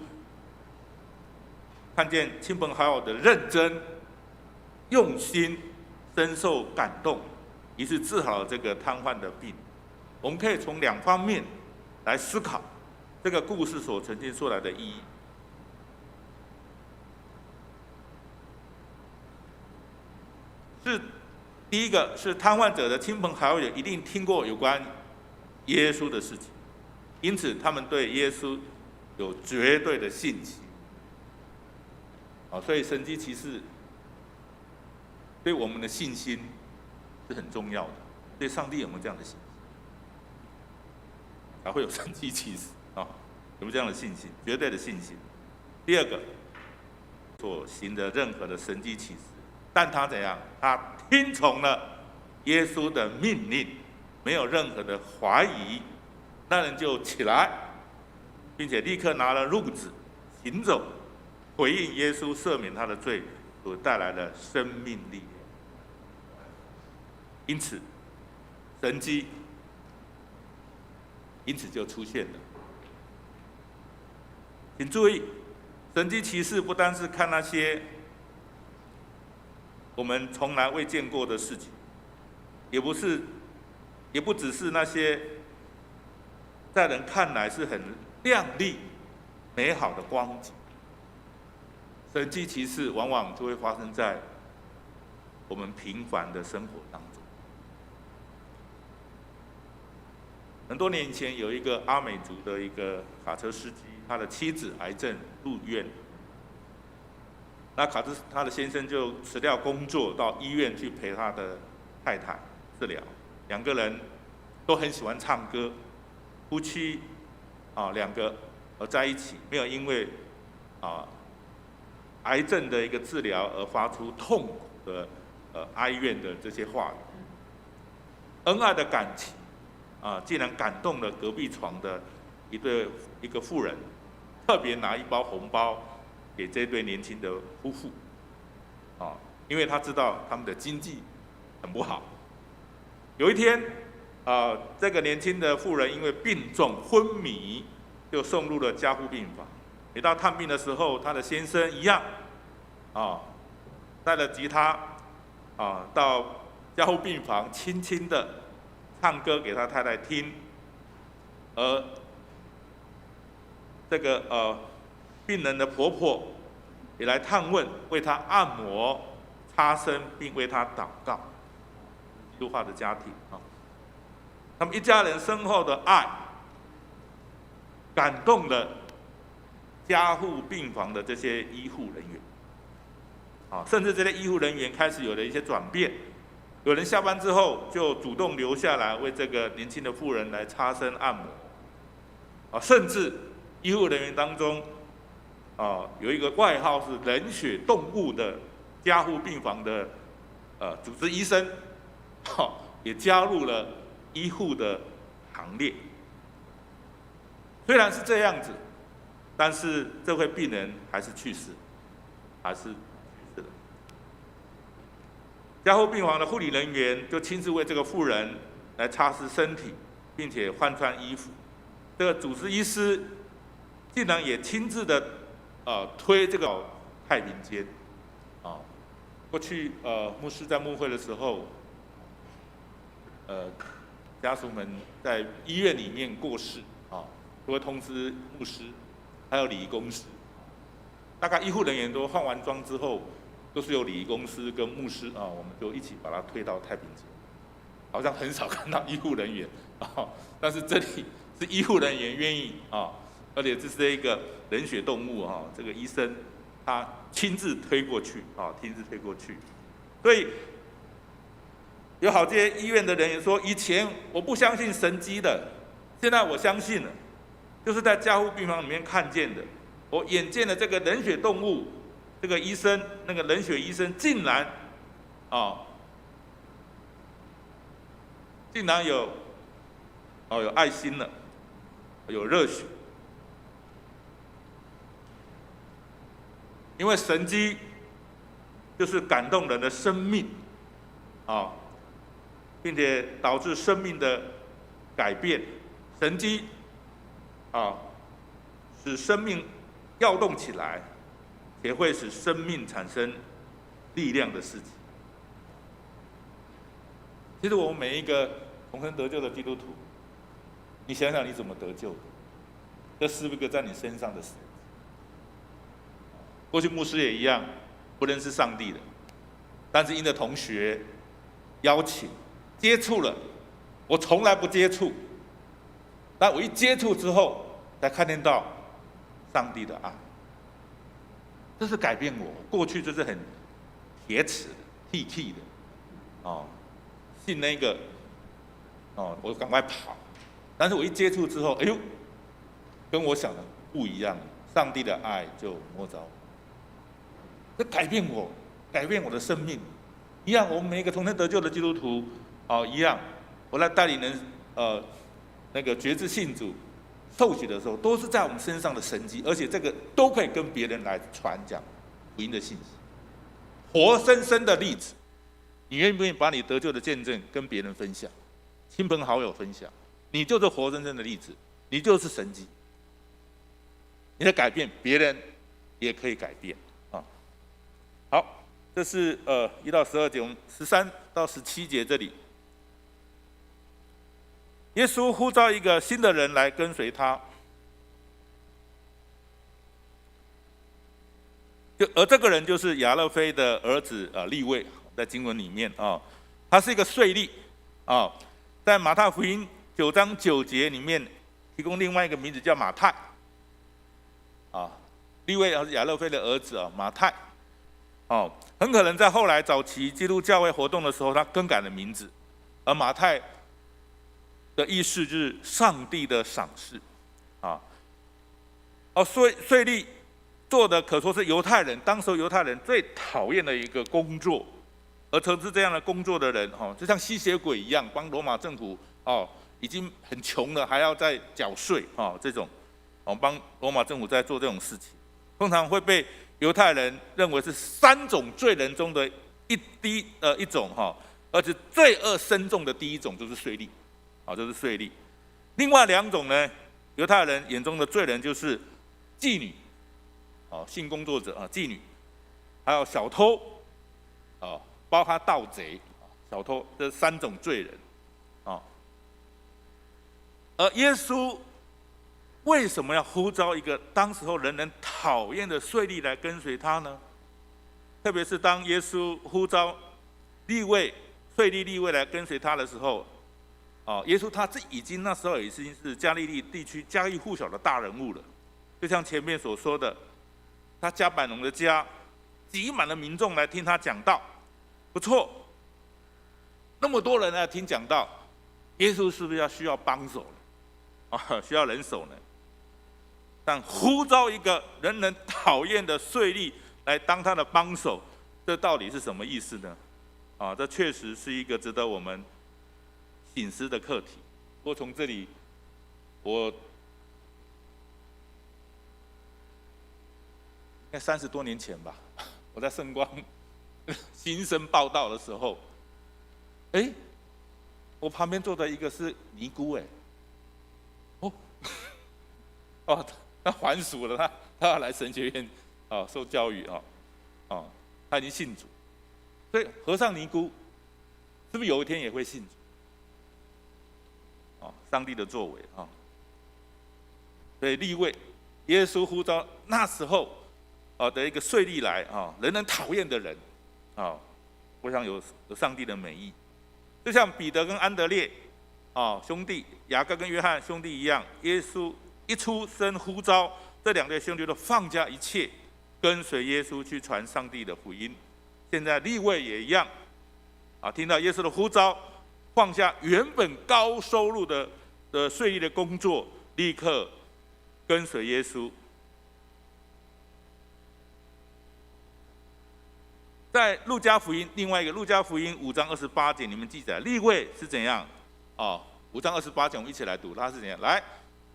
看见亲朋好友的认真、用心，深受感动，于是治好了这个瘫痪的病。我们可以从2方面来思考这个故事所曾经说来的意义。是第一个是瘫痪者的亲朋好友一定听过有关耶稣的事情，因此他们对耶稣有绝对的信心。所以神迹奇事对我们的信心是很重要的。对上帝有没有这样的信心，才会有神迹奇事啊？有没有这样的信心？绝对的信心。第二个，所行的任何的神迹奇事，但他怎样？他听从了耶稣的命令，没有任何的怀疑，那人就起来，并且立刻拿了褥子行走，回应耶稣赦免他的罪所带来的生命力量。因此，神迹因此就出现了。请注意，神迹奇事不单是看那些我们从来未见过的事情，也不只是那些在人看来是很亮丽、美好的光景。神迹奇事往往就会发生在我们平凡的生活当中。很多年以前，有一个阿美族的一个卡车司机，他的妻子癌症入院，那他的先生就辞掉工作，到医院去陪他的太太治疗。两个人都很喜欢唱歌，夫妻两个在一起，没有因为癌症的一个治疗而发出痛苦的哀怨的这些话语。恩爱的感情竟然感动了隔壁床的一个妇人，特别拿一包红包给这对年轻的夫妇，因为他知道他们的经济很不好。有一天，这个年轻的妇人因为病重昏迷，就送入了加护病房。每到探病的时候，他的先生一样，带了吉他，到加护病房轻轻的唱歌给他太太听，而这个病人的婆婆也来探问，为他按摩、擦身，并为他祷告。基督化的家庭他们一家人深厚的爱，感动了加护病房的这些医护人员，甚至这些医护人员开始有了一些转变。有人下班之后就主动留下来为这个年轻的妇人来擦身按摩，甚至医护人员当中，有一个外号是“冷血动物”的加护病房的主治医生，也加入了医护的行列。虽然是这样子，但是这位病人还是去世，加护病房的护理人员就亲自为这个妇人来擦拭身体，并且换穿衣服。这个主治医师竟然也亲自的推这个太平间。过去牧师在牧会的时候，家属们在医院里面过世都会通知牧师，还有礼仪公司。大概医护人员都换完装之后，都是由礼仪公司跟牧师我们就一起把它推到太平间。好像很少看到医护人员但是这里是医护人员愿意而且这是一个冷血动物这个医生他亲自推过去所以有好些医院的人员说，以前我不相信神迹的，现在我相信了，就是在加护病房里面看见的。我眼见了这个冷血动物，这个医生，那个冷血医生竟然有爱心了，有热血。因为神迹就是感动人的生命并且导致生命的改变。神迹使生命调动起来，也会使生命产生力量的事情。其实我们每一个重生得救的基督徒，你想想你怎么得救的？这是不是一个在你身上的事？过去牧师也一样，不认识上帝的，但是因着同学邀请接触了，我从来不接触，但我一接触之后，才看见到上帝的爱，这是改变我。过去就是很铁齿的、屁屁的，哦，信那个，哦，我赶快跑。但是我一接触之后，哎呦，跟我想的不一样，上帝的爱就摸着我，这改变我，改变我的生命。一样，我们每一个重生得救的基督徒，哦，一样，我来带领人，那个决志信主、受洗的时候，都是在我们身上的神迹，而且这个都可以跟别人来传讲福音的信息，活生生的例子。你愿不愿意把你得救的见证跟别人分享，亲朋好友分享？你就是活生生的例子，你就是神迹。你的改变，别人也可以改变啊。好，这是1到12节，我们13到17节这里，耶稣呼召一个新的人来跟随他，而这个人就是亚勒腓的儿子利未，在经文里面啊，他是一个税吏啊，在马太福音9章9节里面提供另外一个名字叫马太啊，利未是亚勒腓的儿子啊，马太哦，很可能在后来早期基督教会活动的时候，他更改了名字，而马太的意思就是上帝的赏识啊，税吏做的可说是犹太人当时犹太人最讨厌的一个工作，而从事这样的工作的人就像吸血鬼一样，帮罗马政府已经很穷了，还要再缴税这种帮罗马政府在做这种事情，通常会被犹太人认为是3种罪人中的一种而且罪恶深重的第一种就是税吏，就是税吏。另外2种呢，犹太人眼中的罪人就是妓女，性工作者妓女，还有小偷，包括盗贼，小偷，这3种罪人而耶稣为什么要呼召一个当时候人人讨厌的税吏来跟随他呢？特别是当耶稣呼召税吏利未来跟随他的时候，耶稣他已经那时候已经是加利利地区家喻户晓的大人物了。就像前面所说的，他加百农的家挤满了民众来听他讲道，不错，那么多人来听讲道，耶稣是不是需要帮手呢？需要人手呢？但呼召一个人人讨厌的税吏来当他的帮手，这到底是什么意思呢？这确实是一个值得我们省思的课题。不过从这里，我应该30多年前吧，我在圣光新生报道的时候，我旁边坐的一个是尼姑，他还俗了，他要来神学院受教育他已经信主，所以和尚尼姑是不是有一天也会信主？上帝的作为所以利未耶稣呼召那时候的一个税吏来人人讨厌的人我想有上帝的美意，就像彼得跟安德烈兄弟，雅各跟约翰兄弟一样，耶稣一出生呼召这2对兄弟都放下一切，跟随耶稣去传上帝的福音。现在利未也一样听到耶稣的呼召，放下原本高收入的税吏的工作，立刻跟随耶稣。在路加福音另外一个路加福音5章28节，你们记载利未是怎样5章28节我们一起来读，他是怎样来，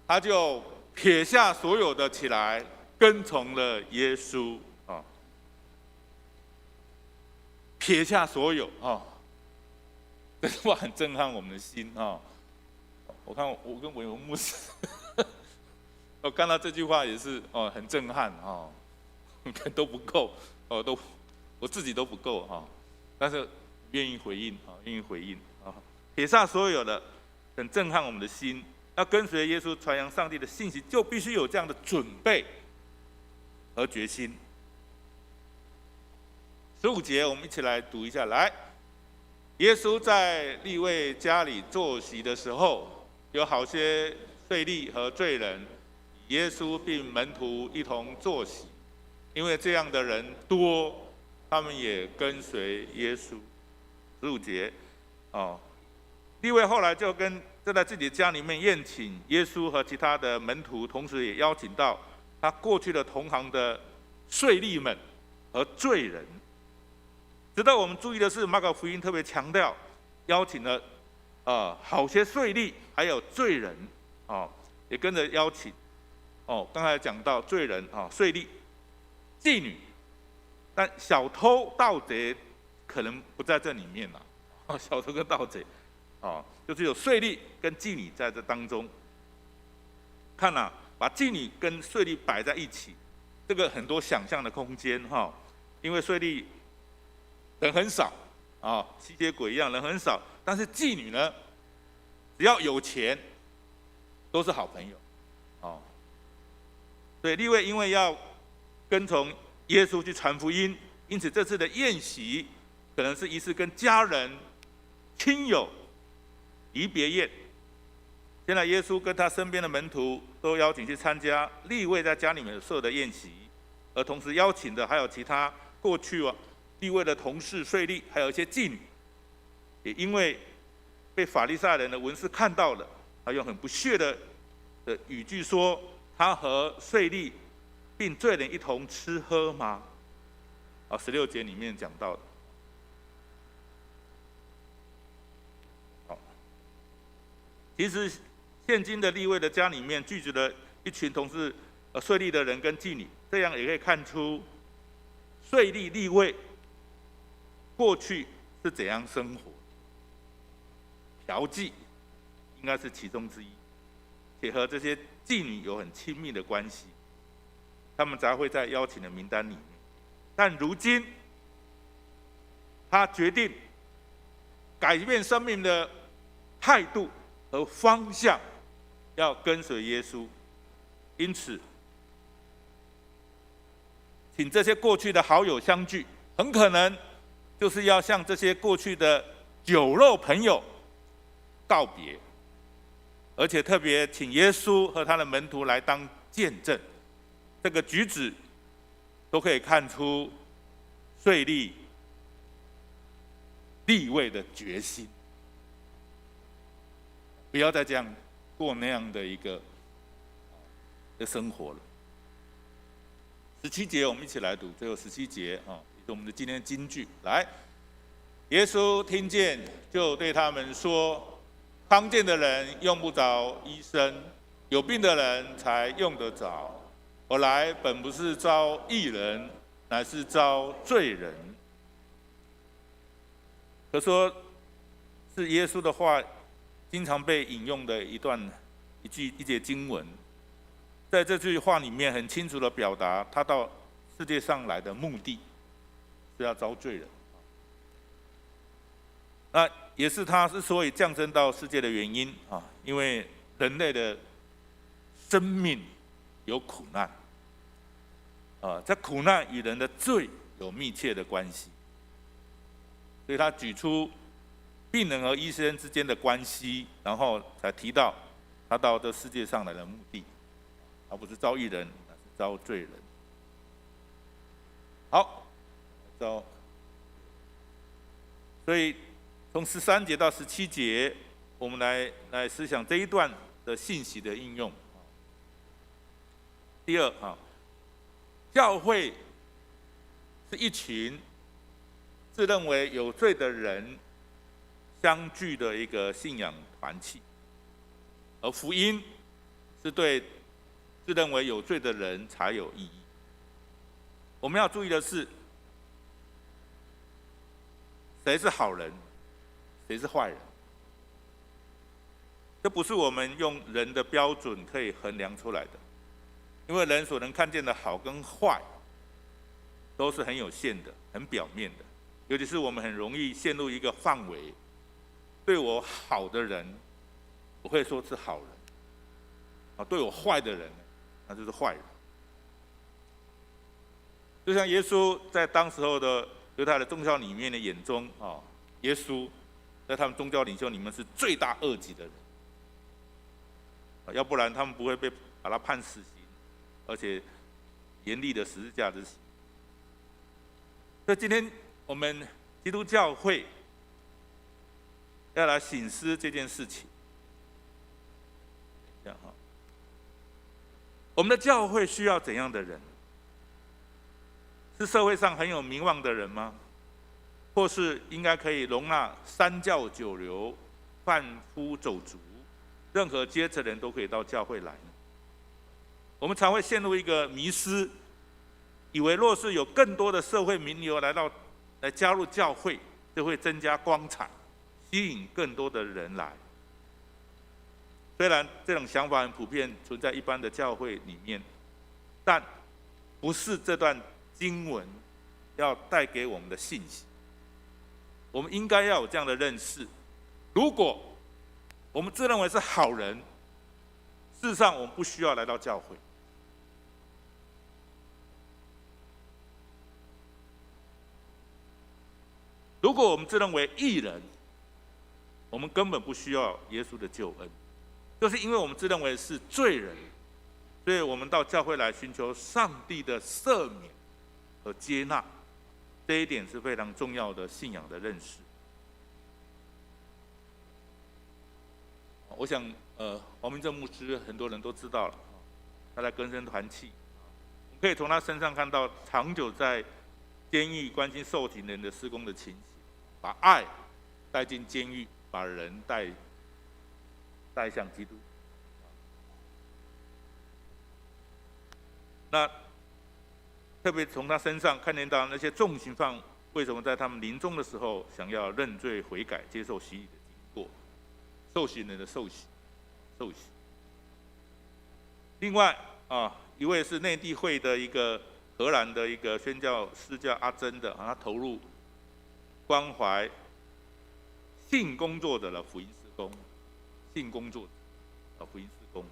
他就撇下所有的起来跟从了耶稣撇下所有这句话很震撼我们的心我看我跟伟文牧师我看到这句话也是很震撼都不够我自己都不够但是愿意回应撇下所有的，很震撼我们的心。要跟随耶稣传扬上帝的信息，就必须有这样的准备和决心。15节，我们一起来读一下。来，耶稣在利未家里坐席的时候，有好些税吏和罪人与耶稣并门徒一同坐席，因为这样的人多，他们也跟随耶稣。15节，利未后来就在自己的家里面宴请耶稣和其他的门徒，同时也邀请到他过去的同行的税吏们和罪人。值得我们注意的是，马可福音特别强调邀请了好些税吏还有罪人也跟着邀请。刚才讲到罪人税吏、妓女，但小偷盗贼可能不在这里面了。小偷跟盗贼就只有税吏跟妓女在这当中。看把妓女跟税吏摆在一起，这个很多想象的空间因为税吏人很少吸血鬼一样人很少，但是妓女呢，只要有钱都是好朋友所以利未因为要跟从耶稣去传福音，因此这次的宴席可能是疑似跟家人亲友离别宴。现在耶稣跟他身边的门徒都邀请去参加利未在家里面设的宴席，而同时邀请的还有其他过去利未的同事税吏，还有一些妓女，也因为被法利赛人的文士看到了，他用很不屑的语句说，他和税吏并罪人一同吃喝吗？16节里面讲到的。其实现今的利未的家里面聚集了一群同是税吏的人跟妓女，这样也可以看出税吏利未过去是怎样生活。嫖妓应该是其中之一，且和这些妓女有很亲密的关系，他们才会在邀请的名单里面。但如今他决定改变生命的态度和方向，要跟随耶稣，因此请这些过去的好友相聚，很可能就是要向这些过去的酒肉朋友告别，而且特别请耶稣和他的门徒来当见证。这个举止都可以看出税吏利未的决心，不要再这样过那样的一个生活了。17节我们一起来读，最后17节也是我们的今天的金句。来，耶稣听见就对他们说，康健的人用不着医生，有病的人才用得着。我来本不是招义人，乃是招罪人。可说是耶稣的话经常被引用的一节经文，在这句话里面很清楚的表达他到世界上来的目的是要招罪人，那也是他之所以降生到世界的原因因为人类的生命有苦难这苦难与人的罪有密切的关系，所以他举出病人和医生之间的关系，然后才提到他到这世界上来的目的，而不是招义人，而是招罪人。好，所以从13节到17节，我们来思想这一段的信息的应用。第二教会是一群自认为有罪的人相聚的一个信仰团体，而福音是对自认为有罪的人才有意义。我们要注意的是，谁是好人，谁是坏人，这不是我们用人的标准可以衡量出来的，因为人所能看见的好跟坏都是很有限的、很表面的，尤其是我们很容易陷入一个范围，对我好的人我会说是好人对我坏的人那就是坏人。就像耶稣在当时候的犹太的宗教里面的眼中啊，耶稣在他们宗教领袖里面是罪大恶极的人，要不然他们不会把他判死刑，而且严厉的十字架之刑。所以今天我们基督教会要来省思这件事情。这样哈，我们的教会需要怎样的人？是社会上很有名望的人吗？或是应该可以容纳三教九流、贩夫走卒，任何阶层的人都可以到教会来呢？我们常会陷入一个迷思，以为若是有更多的社会名流来加入教会，就会增加光彩，吸引更多的人来。虽然这种想法很普遍存在一般的教会里面，但不是这段经文要带给我们的信息。我们应该要有这样的认识：如果我们自认为是好人，事实上我们不需要来到教会。如果我们自认为义人，我们根本不需要耶稣的救恩，就是因为我们自认为是罪人，所以我们到教会来寻求上帝的赦免和接纳。这一点是非常重要的信仰的认识。我想，黄明正牧师很多人都知道了，他在更生团契，我们可以从他身上看到长久在监狱关心受刑人的事工的情形，把爱带进监狱，把人带向基督。那特别从他身上看见到那些重刑犯为什么在他们临终的时候想要认罪悔改、接受洗礼的经过，受刑人的受洗。另外一位是内地会的一个荷兰的一个宣教师叫阿珍的，他投入关怀性工作者的福音事工，福音事工，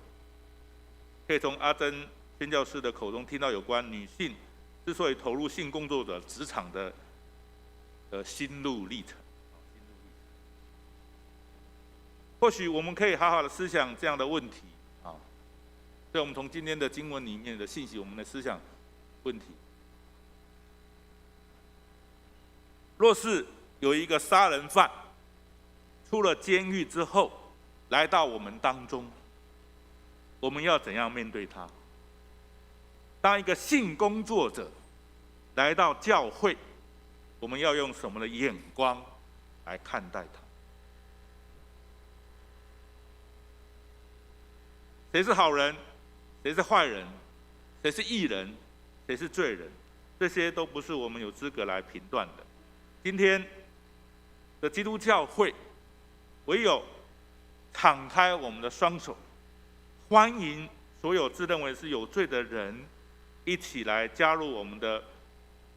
可以从阿珍宣教师的口中听到有关女性之所以投入性工作者职场的心路历程。或许我们可以好好的思想这样的问题啊，所以我们从今天的经文里面的信息，我们来思想问题。若是有一个杀人犯出了监狱之后来到我们当中，我们要怎样面对他？当一个性工作者来到教会，我们要用什么的眼光来看待他？谁是好人？谁是坏人？谁是义人？谁是罪人？这些都不是我们有资格来评断的。今天的基督教会，唯有敞开我们的双手，欢迎所有自认为是有罪的人一起来加入我们的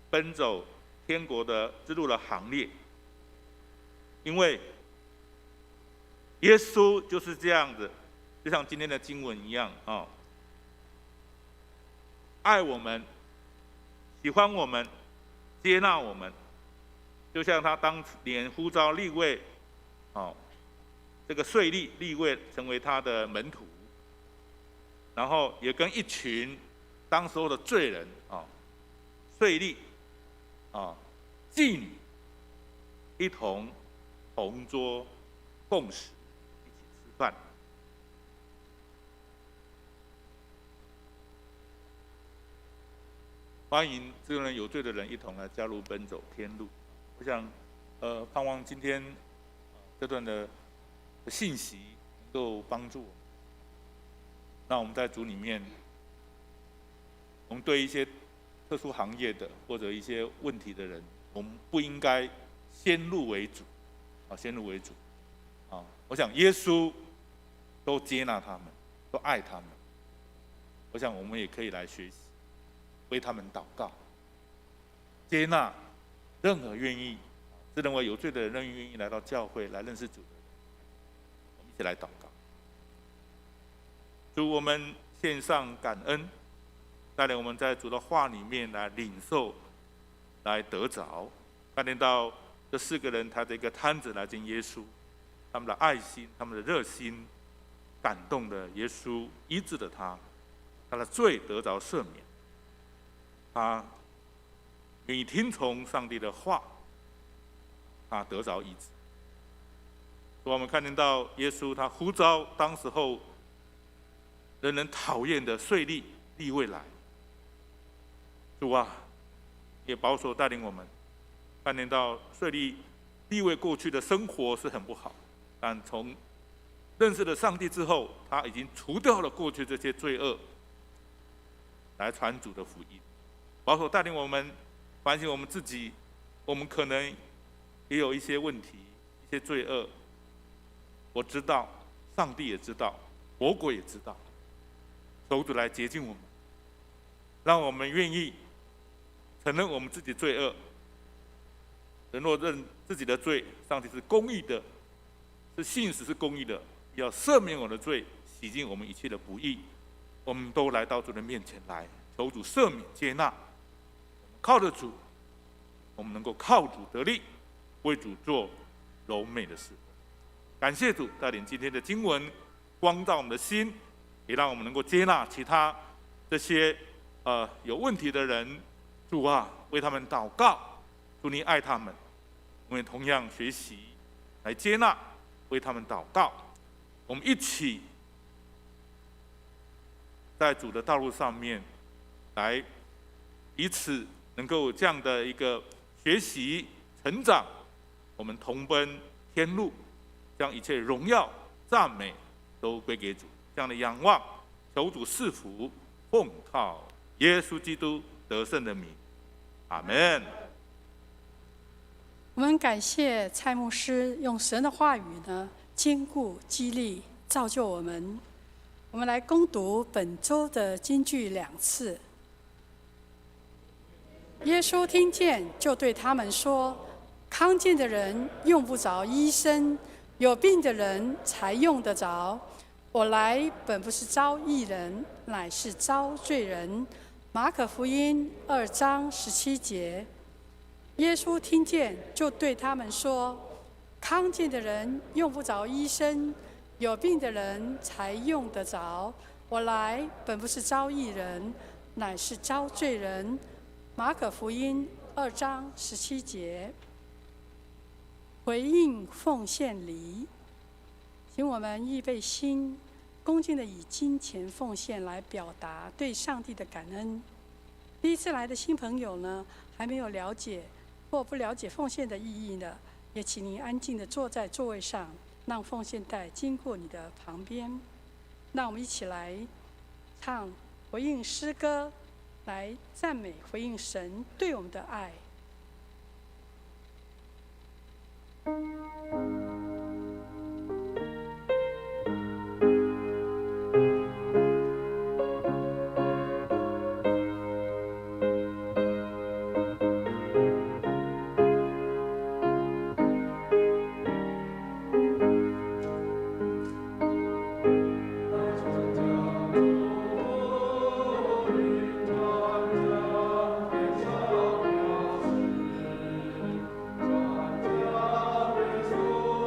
奔走天国的之路的行列。因为耶稣就是这样子，就像今天的经文一样爱我们，喜欢我们，接纳我们，就像他当年呼召利未，这个税吏利未成为他的门徒，然后也跟一群当时候的罪人税吏妓女一同同桌共食，一起吃饭。欢迎这种人有罪的人一同来加入奔走天路。我想，盼望今天这段的信息能够帮助我们。那我们在主里面，我们对一些特殊行业的或者一些问题的人，我们不应该先入为主，先入为主。我想耶稣都接纳他们，都爱他们。我想我们也可以来学习。为他们祷告，接纳任何愿意自认为有罪的人，愿意来到教会来认识主的人，我们一起来祷告。主，我们献上感恩，带领我们在主的话里面来领受，来得着。看见到这4个人他的一个摊子来见耶稣，他们的爱心、他们的热心，感动了耶稣，医治了他，他的罪得着赦免，他愿意听从上帝的话，他得着医治。我们看见到耶稣他呼召当时候人人讨厌的税吏利未来，主啊，也保守带领我们看见到税吏利未过去的生活是很不好，但从认识了上帝之后，他已经除掉了过去这些罪恶，来传主的福音。保守带领我们反省我们自己，我们可能也有一些问题、一些罪恶。我知道，上帝也知道，魔鬼也知道，求主来洁净我们，让我们愿意承认我们自己罪恶。人若认自己的罪，上帝是公义的，是信实是公义的，要赦免我的罪，洗净我们一切的不义。我们都来到主的面前来，求主赦免接纳。靠着主，我们能够靠主得力，为主做柔美的事。感谢主带领今天的经文，光照我们的心，也让我们能够接纳其他这些有问题的人。主啊，为他们祷告，主你爱他们，我们也同样学习来接纳，为他们祷告。我们一起在主的道路上面来彼此能够这样的一个学习成长，我们同奔天路，将一切荣耀赞美都归给主。这样的仰望，求主赐福，奉靠耶稣基督得胜的名，阿们。我们感谢蔡牧师用神的话语呢，坚固、激励、造就我们。我们来攻读本周的金句2次。耶稣听见，就对他们说：“康健的人用不着医生，有病的人才用得着。我来本不是招义人，乃是招罪人。”马可福音2章17节。耶稣听见，就对他们说：“康健的人用不着医生，有病的人才用得着。我来本不是招义人，乃是招罪人。”马可福音2章17节。回应奉献礼，请我们预备心，恭敬的以金钱奉献来表达对上帝的感恩。第一次来的新朋友呢，还没有了解或不了解奉献的意义呢，也请您安静的坐在座位上，让奉献袋经过你的旁边。让我们一起来唱回应诗歌，来赞美回应神对我们的爱。传家的书。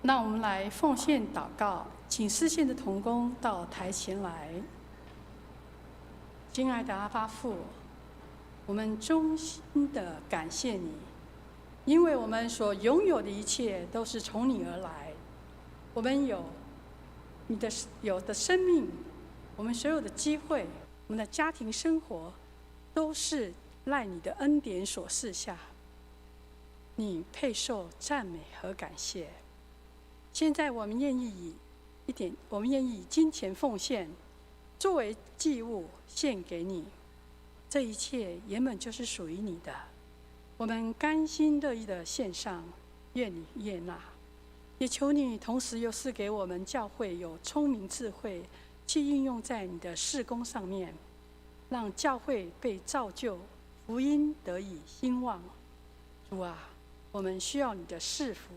那我们来奉献祷告，请诗献的同工到台前来。亲爱的阿爸父，我们衷心的感谢你，因为我们所拥有的一切都是从你而来。我们有的生命，我们所有的机会，我们的家庭生活，都是赖你的恩典所赐下。你配受赞美和感谢。现在我们愿意以金钱奉献，作为祭物献给你。这一切原本就是属于你的，我们甘心乐意的献上，愿你悦纳。也求你同时又赐给我们教会有聪明智慧，去运用在你的事工上面，让教会被造就，福音得以兴旺。主啊，我们需要你的赐福。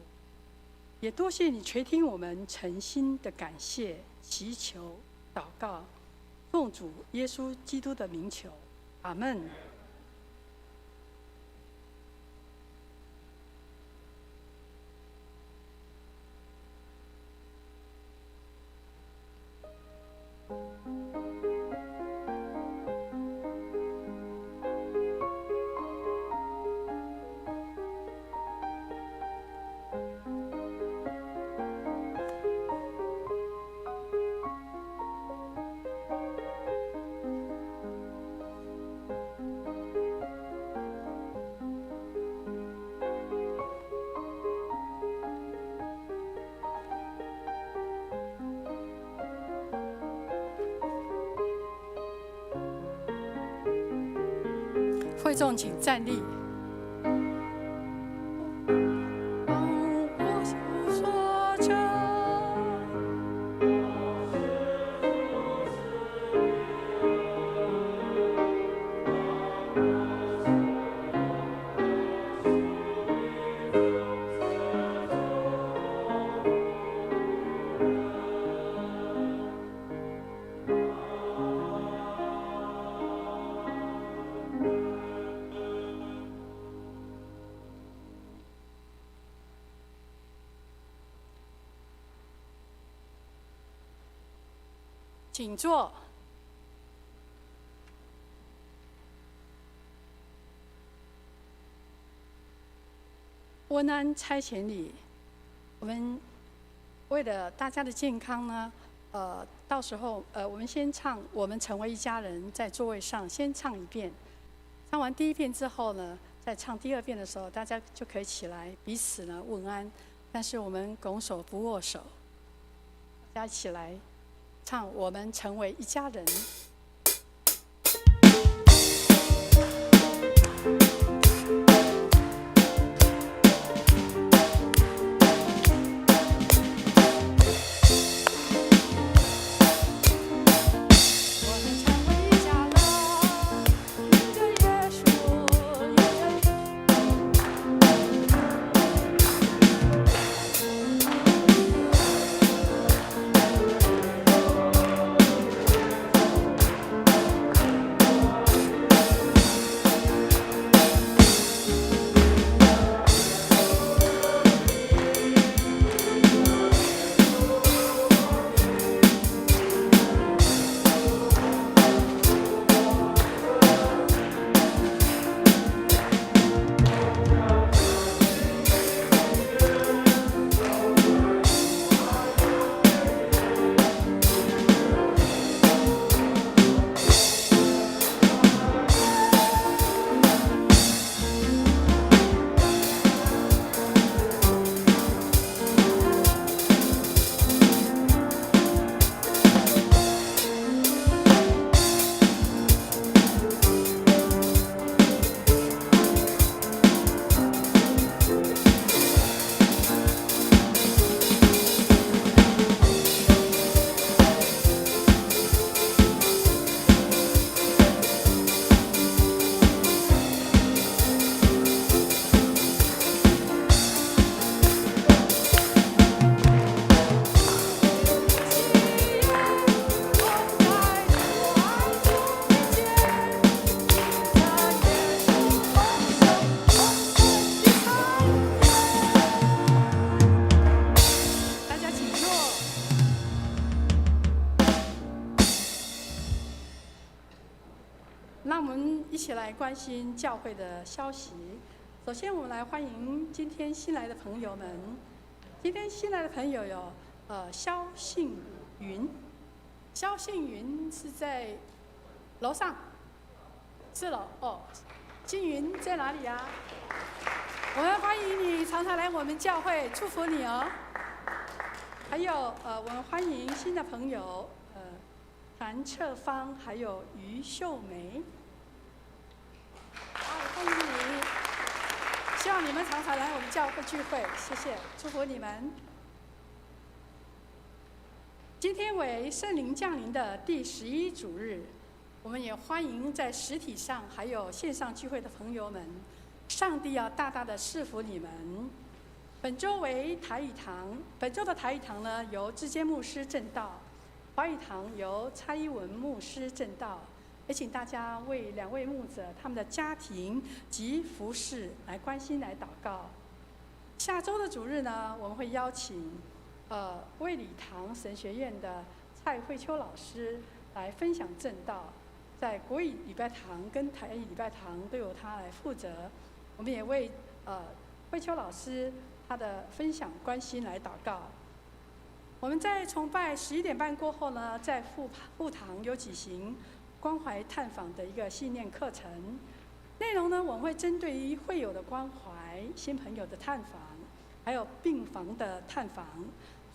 也多谢你垂听我们诚心的感谢、祈求、祷告，奉主耶稣基督的名求，阿们。会众请站立。请坐。温安差遣礼，我们为了大家的健康呢，到时候我们先唱《我们成为一家人》，在座位上先唱一遍。唱完第一遍之后呢，在唱第二遍的时候，大家就可以起来彼此呢问安。但是我们拱手不握手，大家一起来唱《我们成为一家人》。那我们一起来关心教会的消息。首先，我们来欢迎今天新来的朋友们。今天新来的朋友有肖信云，肖信云是在楼上，4楼哦。静云在哪里呀？我们欢迎你常常来我们教会，祝福你哦。还有我们欢迎新的朋友谭彻芳，还有于秀梅。好，欢迎你！希望你们常常来我们教会聚会，谢谢，祝福你们。今天为圣灵降临的第11主日，我们也欢迎在实体上还有线上聚会的朋友们。上帝要大大的赐福你们。本周为台语堂，本周的台语堂呢由志坚牧师证道，华语堂由蔡一文牧师证道。也请大家为2位牧者他们的家庭及服事来关心来祷告。下周的主日呢，我们会邀请卫理堂神学院的蔡慧秋老师来分享证道，在国语礼拜堂跟台语礼拜堂都由他来负责。我们也为慧秋老师他的分享关心来祷告。我们在崇拜11点半过后呢，在副堂有举行关怀探访的一个信念课程，内容呢，我们会针对于会友的关怀、新朋友的探访，还有病房的探访。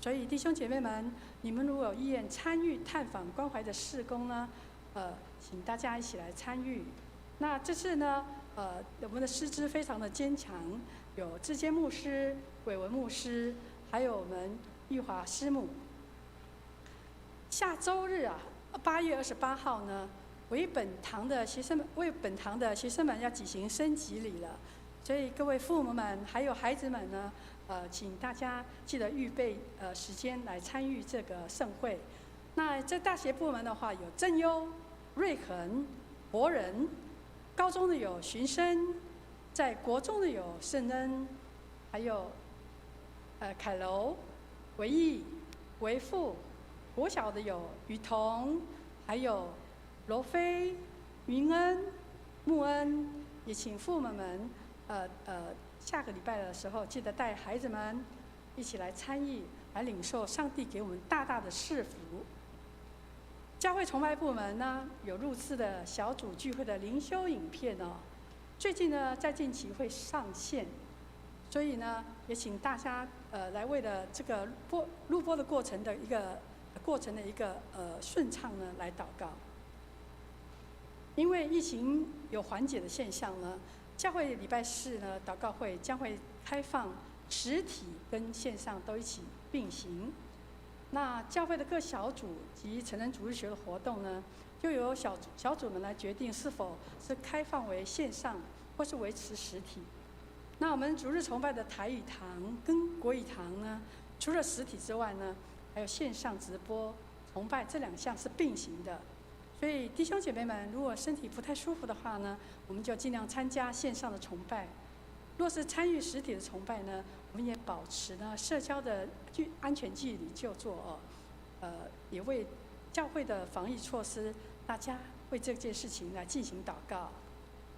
所以弟兄姐妹们，你们如果有意愿参与探访关怀的事工呢，请大家一起来参与。那这次呢，我们的师资非常的坚强，有志坚牧师、伟文牧师，还有我们玉华师母。下周日啊，8月28号呢，为本堂的学生们要举行升级礼了，所以各位父母们还有孩子们呢，请大家记得预备时间来参与这个盛会。那在大学部门的话，有正优、瑞恒、博仁，高中的有寻生，在国中的有圣恩，还有凯楼、维义、维富、国小的有雨桐，还有罗飞、云恩、穆恩，也请父母们，下个礼拜的时候记得带孩子们一起来参与，来领受上帝给我们大大的赐福。教会崇拜部门呢，有录制的小组聚会的灵修影片哦，最近呢在近期会上线，所以呢也请大家来为了这个录播的过程的一个顺畅呢来祷告。因为疫情有缓解的现象呢，教会礼拜四呢祷告会将会开放实体跟线上都一起并行。那教会的各小组及成人主日学的活动呢，就由小组们来决定是否是开放为线上或是维持实体。那我们主日崇拜的台语堂跟国语堂呢，除了实体之外呢，还有线上直播崇拜，这2项是并行的。所以弟兄姐妹们，如果身体不太舒服的话呢，我们就尽量参加线上的崇拜。若是参与实体的崇拜呢，我们也保持呢社交的安全距离就坐哦，也为教会的防疫措施，大家为这件事情来进行祷告。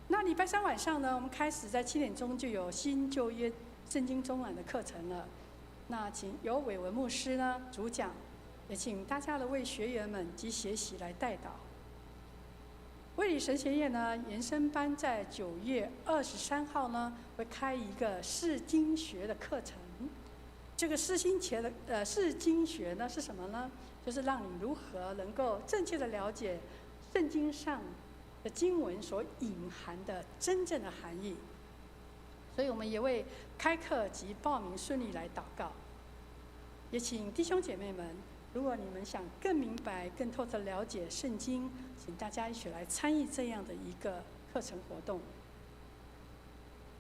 那礼拜3晚上呢，我们开始在7点钟就有新旧约圣经中览的课程了。那请由伟文牧师呢主讲，也请大家的为学员们及学习来代祷。卫理神学院呢延伸班在9月23号呢会开一个释经学的课程。这个释经学呢是什么呢？就是让你如何能够正确的了解圣经上的经文所隐含的真正的含义。所以我们也为开课及报名顺利来祷告。也请弟兄姐妹们，如果你们想更明白、更透彻了解圣经，请大家一起来参与这样的一个课程活动。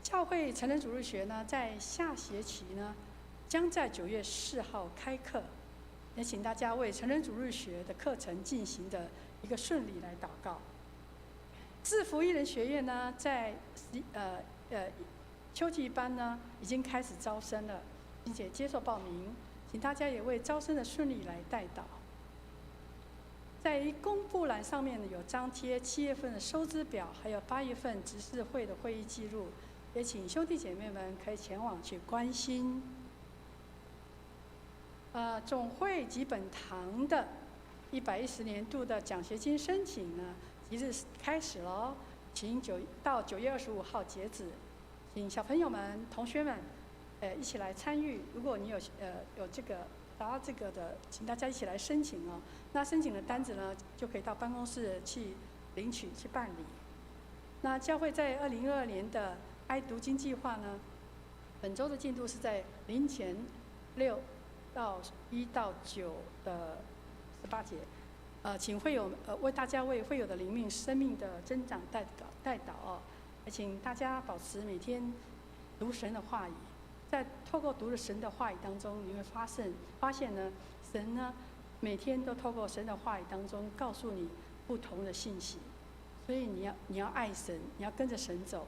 教会成人主日学呢，在下学期呢，将在9月4号开课，也请大家为成人主日学的课程进行的一个顺利来祷告。制服艺人学院呢，在秋季班呢已经开始招生了，并且接受报名。请大家也为招生的顺利来代祷。在公布栏上面有张贴7月份的收支表，还有8月份执事会的会议记录，也请兄弟姐妹们可以前往去关心。总会及本堂的110年度的奖学金申请呢，即日开始了，请到9月25号截止，请小朋友们、同学们。一起来参与。如果你有这个达到这个的，请大家一起来申请哦。那申请的单子呢，就可以到办公室去领取、去办理。那教会在2022年的爱读经计划呢，本周的进度是在0前6到1到9的18节。请会友为大家为会友的灵命生命的增长代祷哦。也请大家保持每天读神的话语。在透过读了神的话语当中，你会发现呢，神呢每天都透过神的话语当中告诉你不同的信息，所以你要爱神，你要跟着神走，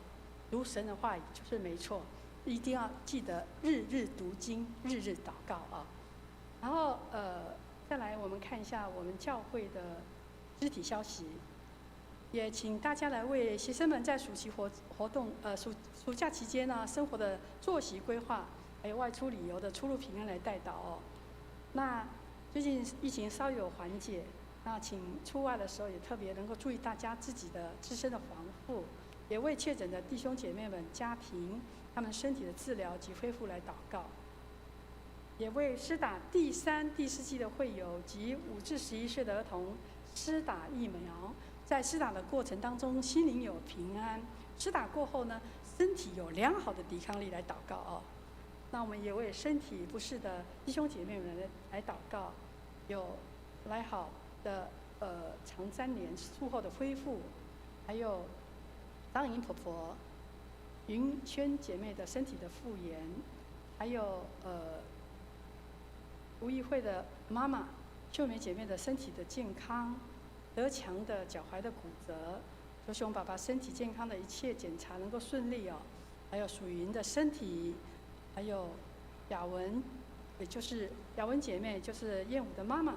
读神的话语就是没错。一定要记得日日读经，日日祷告啊。然后再来我们看一下我们教会的肢体消息。也请大家来为学生们在暑期活动暑假期间呢，生活的作息规划，还有外出旅游的出入平安来代祷哦。那最近疫情稍有缓解，那请出外的时候也特别能够注意大家自己的自身的防护，也为确诊的弟兄姐妹们家庭他们身体的治疗及恢复来祷告，也为施打第3、第4剂的会友及5至11岁的儿童施打疫苗。在施打的过程当中，心灵有平安；施打过后呢，身体有良好的抵抗力来祷告哦。那我们也为身体不适的弟兄姐妹们来祷告，有来好的肠粘连术后的恢复，还有张颖婆婆、云轩姐妹的身体的复原，还有吴议会的妈妈秀梅姐妹的身体的健康。德强的脚踝的骨折，求熊爸爸身体健康的一切检查能够顺利哦。还有属云的身体，还有雅文，也就是雅文姐妹，就是燕舞的妈妈，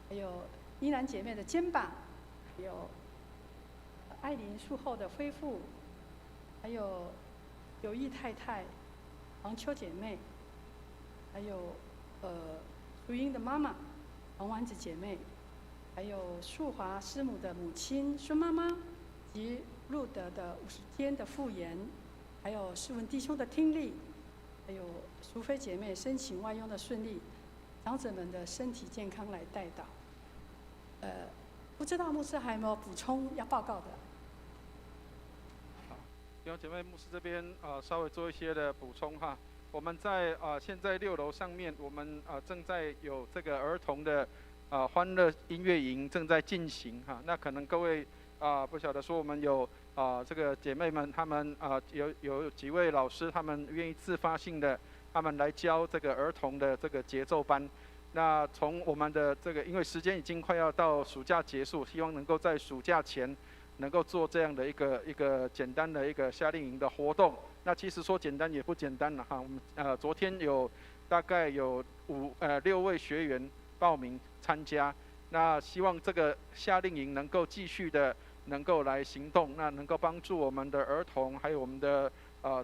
还有依兰姐妹的肩膀，还有艾琳术后的恢复，还有友谊太太、黄秋姐妹，还有淑英的妈妈黄丸子姐妹，还有素华师母的母亲孙妈妈，及路德的50天的复原，还有世文弟兄的听力，还有淑妃姐妹申请外佣的顺利，长者们的身体健康来代祷。不知道牧师还有没有补充要报告的？弟兄姐妹，牧师这边稍微做一些的补充哈。我们在现在6楼上面，我们正在有这个儿童的欢乐音乐营正在进行哈。那可能各位不晓得说我们有这个姐妹们，她们有几位老师，他们愿意自发性的，他们来教这个儿童的这个节奏班。那从我们的这个，因为时间已经快要到暑假结束，希望能够在暑假前能够做这样的一个简单的一个夏令营的活动。那其实说简单也不简单了哈。我们昨天有大概有6位学员报名参加。那希望这个夏令营能够继续的能够来行动，那能够帮助我们的儿童，还有我们的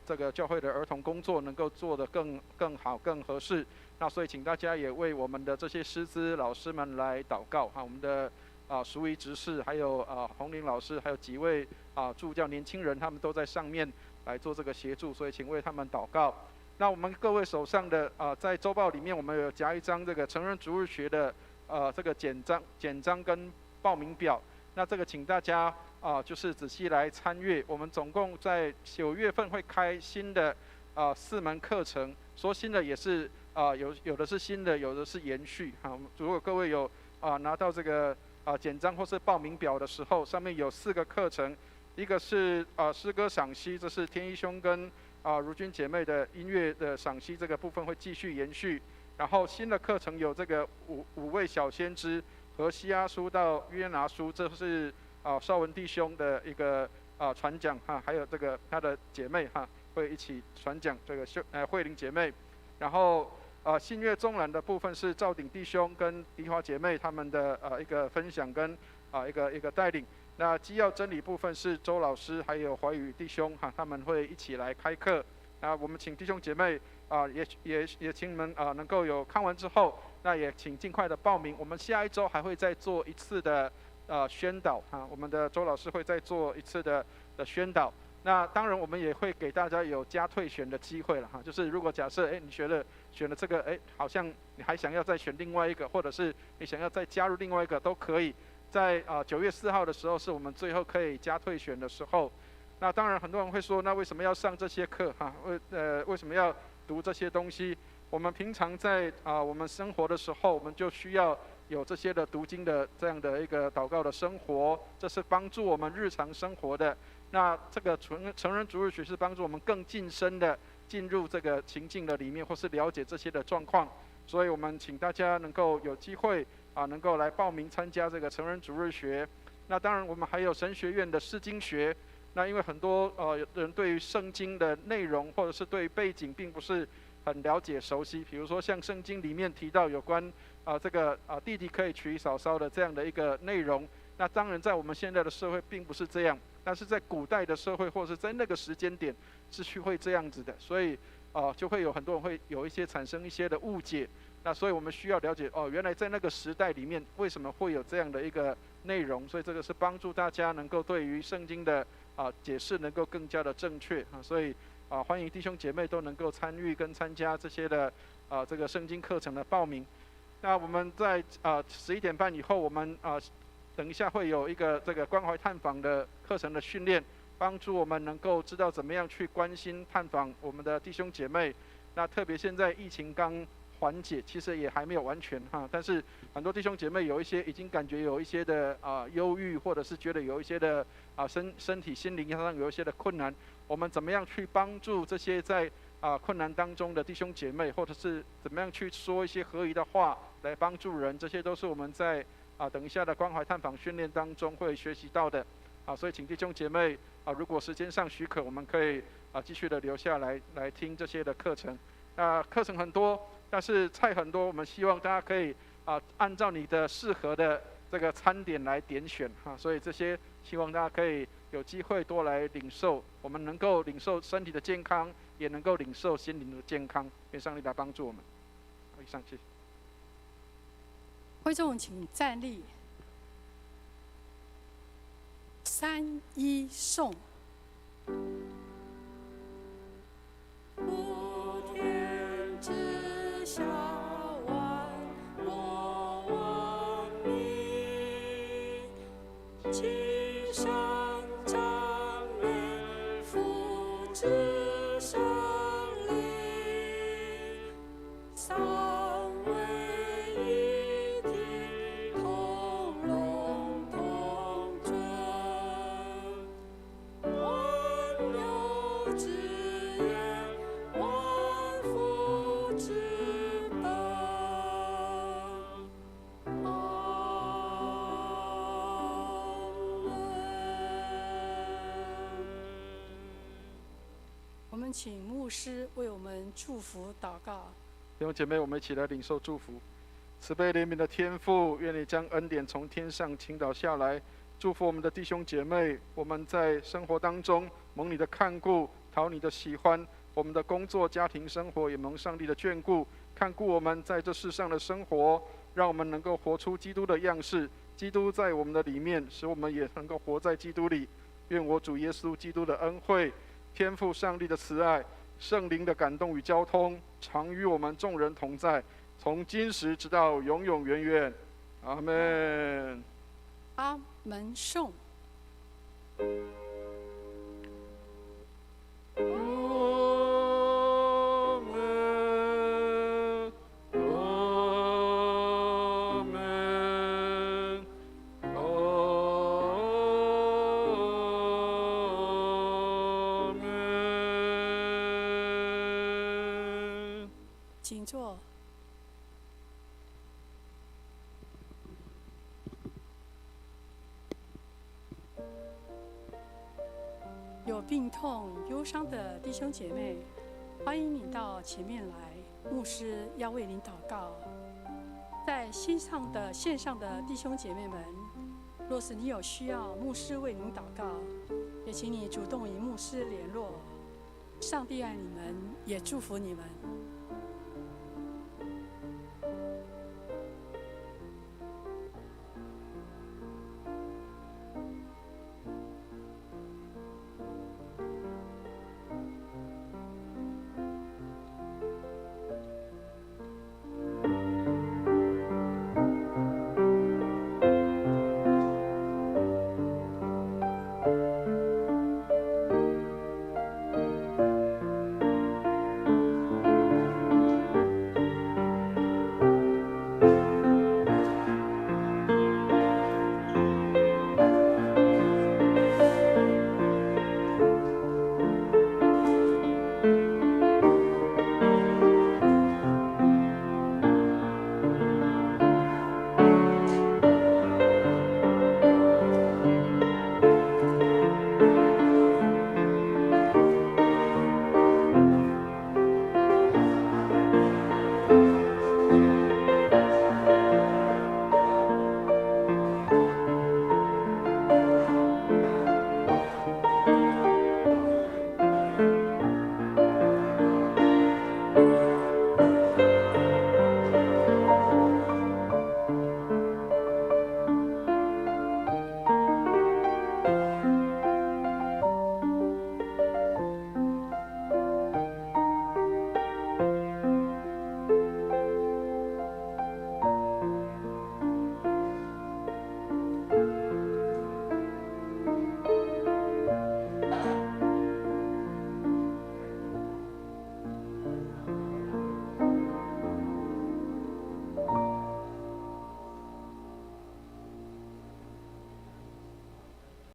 这个教会的儿童工作能够做得更好、更合适。那所以请大家也为我们的这些师资老师们来祷告哈。我们的淑仪执事，还有洪玲老师，还有几位助教年轻人，他们都在上面来做这个协助，所以请为他们祷告。那我们各位手上的在周报里面，我们有夹一张这个成人主日学的这个简章跟报名表。那这个请大家就是仔细来参阅。我们总共在9月份会开新的4门课程，说新的也是有的是新的，有的是延续哈。如果各位有拿到这个简章或是报名表的时候，上面有4个课程，一个是诗歌赏析，这是天一兄跟如君姐妹的音乐的赏析，这个部分会继续延续。然后新的课程有这个五位小先知，和西阿书到约拿书，这是邵文弟兄的一个传讲哈，还有这个他的姐妹哈会一起传讲，这个慧玲姐妹。然后信乐中览的部分是赵鼎弟兄跟迪华姐妹他们的一个分享跟一个带领。那基要真理部分是周老师还有怀宇弟兄哈，他们会一起来开课。我们请弟兄姐妹也请你们能够有看完之后，那也请尽快的报名。我们下一周还会再做一次的宣导哈，我们的周老师会再做一次的宣导。那当然我们也会给大家有加退选的机会了哈，就是如果假设你选了这个好像你还想要再选另外一个，或者是你想要再加入另外一个都可以。在9月4号的时候是我们最后可以加退选的时候。那当然很多人会说，那为什么要上这些课哈？为什么要读这些东西？我们平常在我们生活的时候，我们就需要有这些的读经的这样的一个祷告的生活，这是帮助我们日常生活的。那这个成人主日学是帮助我们更近身的进入这个情境的里面，或是了解这些的状况。所以我们请大家能够有机会能够来报名参加这个成人主日学。那当然我们还有神学院的释经学。那因为很多人对于圣经的内容或者是对背景并不是很了解熟悉，比如说像圣经里面提到有关这个弟弟可以娶嫂嫂的这样的一个内容，那当然在我们现在的社会并不是这样，但是在古代的社会或者是在那个时间点是会这样子的，所以就会有很多人会有一些产生一些的误解。那所以我们需要了解原来在那个时代里面为什么会有这样的一个内容，所以这个是帮助大家能够对于圣经的解释能够更加的正确所以欢迎弟兄姐妹都能够参与跟参加这些的这个圣经课程的报名。那我们在11点半以后，我们等一下会有一个这个关怀探访的课程的训练，帮助我们能够知道怎么样去关心探访我们的弟兄姐妹。那特别现在疫情刚缓解，其实也还没有完全但是很多弟兄姐妹有一些已经感觉有一些的忧郁，或者是觉得有一些的身体心灵上有一些的困难，我们怎么样去帮助这些在困难当中的弟兄姐妹，或者是怎么样去说一些合宜的话来帮助人，这些都是我们在等一下的关怀探访训练当中会学习到的所以请弟兄姐妹如果时间上许可，我们可以继续的留下来听这些的课程。课程很多，但是菜很多，我们希望大家可以按照你的适合的这个餐点来点选所以这些希望大家可以有机会多来领受，我们能够领受身体的健康，也能够领受心灵的健康。愿上帝来帮助我们。以上，谢谢。会众请站立。3、1颂。普天之下万国万民，齐声赞美父之圣灵，三位一体，同荣同尊，万有之源，万福之本。阿门。我们请牧师为我们祝福祷告。弟兄姐妹，我们一起来领受祝福。慈悲怜悯的天父，愿你将恩典从天上倾倒下来，祝福我们的弟兄姐妹。我们在生活当中蒙你的看顾，讨你的喜欢；我们的工作、家庭生活也蒙上帝的眷顾，看顾我们在这世上的生活，让我们能够活出基督的样式。基督在我们的里面，使我们也能够活在基督里。愿我主耶稣基督的恩惠、天父上帝的慈爱、圣灵的感动与交通，常与我们众人同在，从今时直到永永远远。阿们。阿门颂。请坐。有病痛、忧伤的弟兄姐妹，欢迎你到前面来，牧师要为您祷告。在线上的弟兄姐妹们，若是你有需要，牧师为您祷告，也请你主动与牧师联络。上帝爱你们，也祝福你们。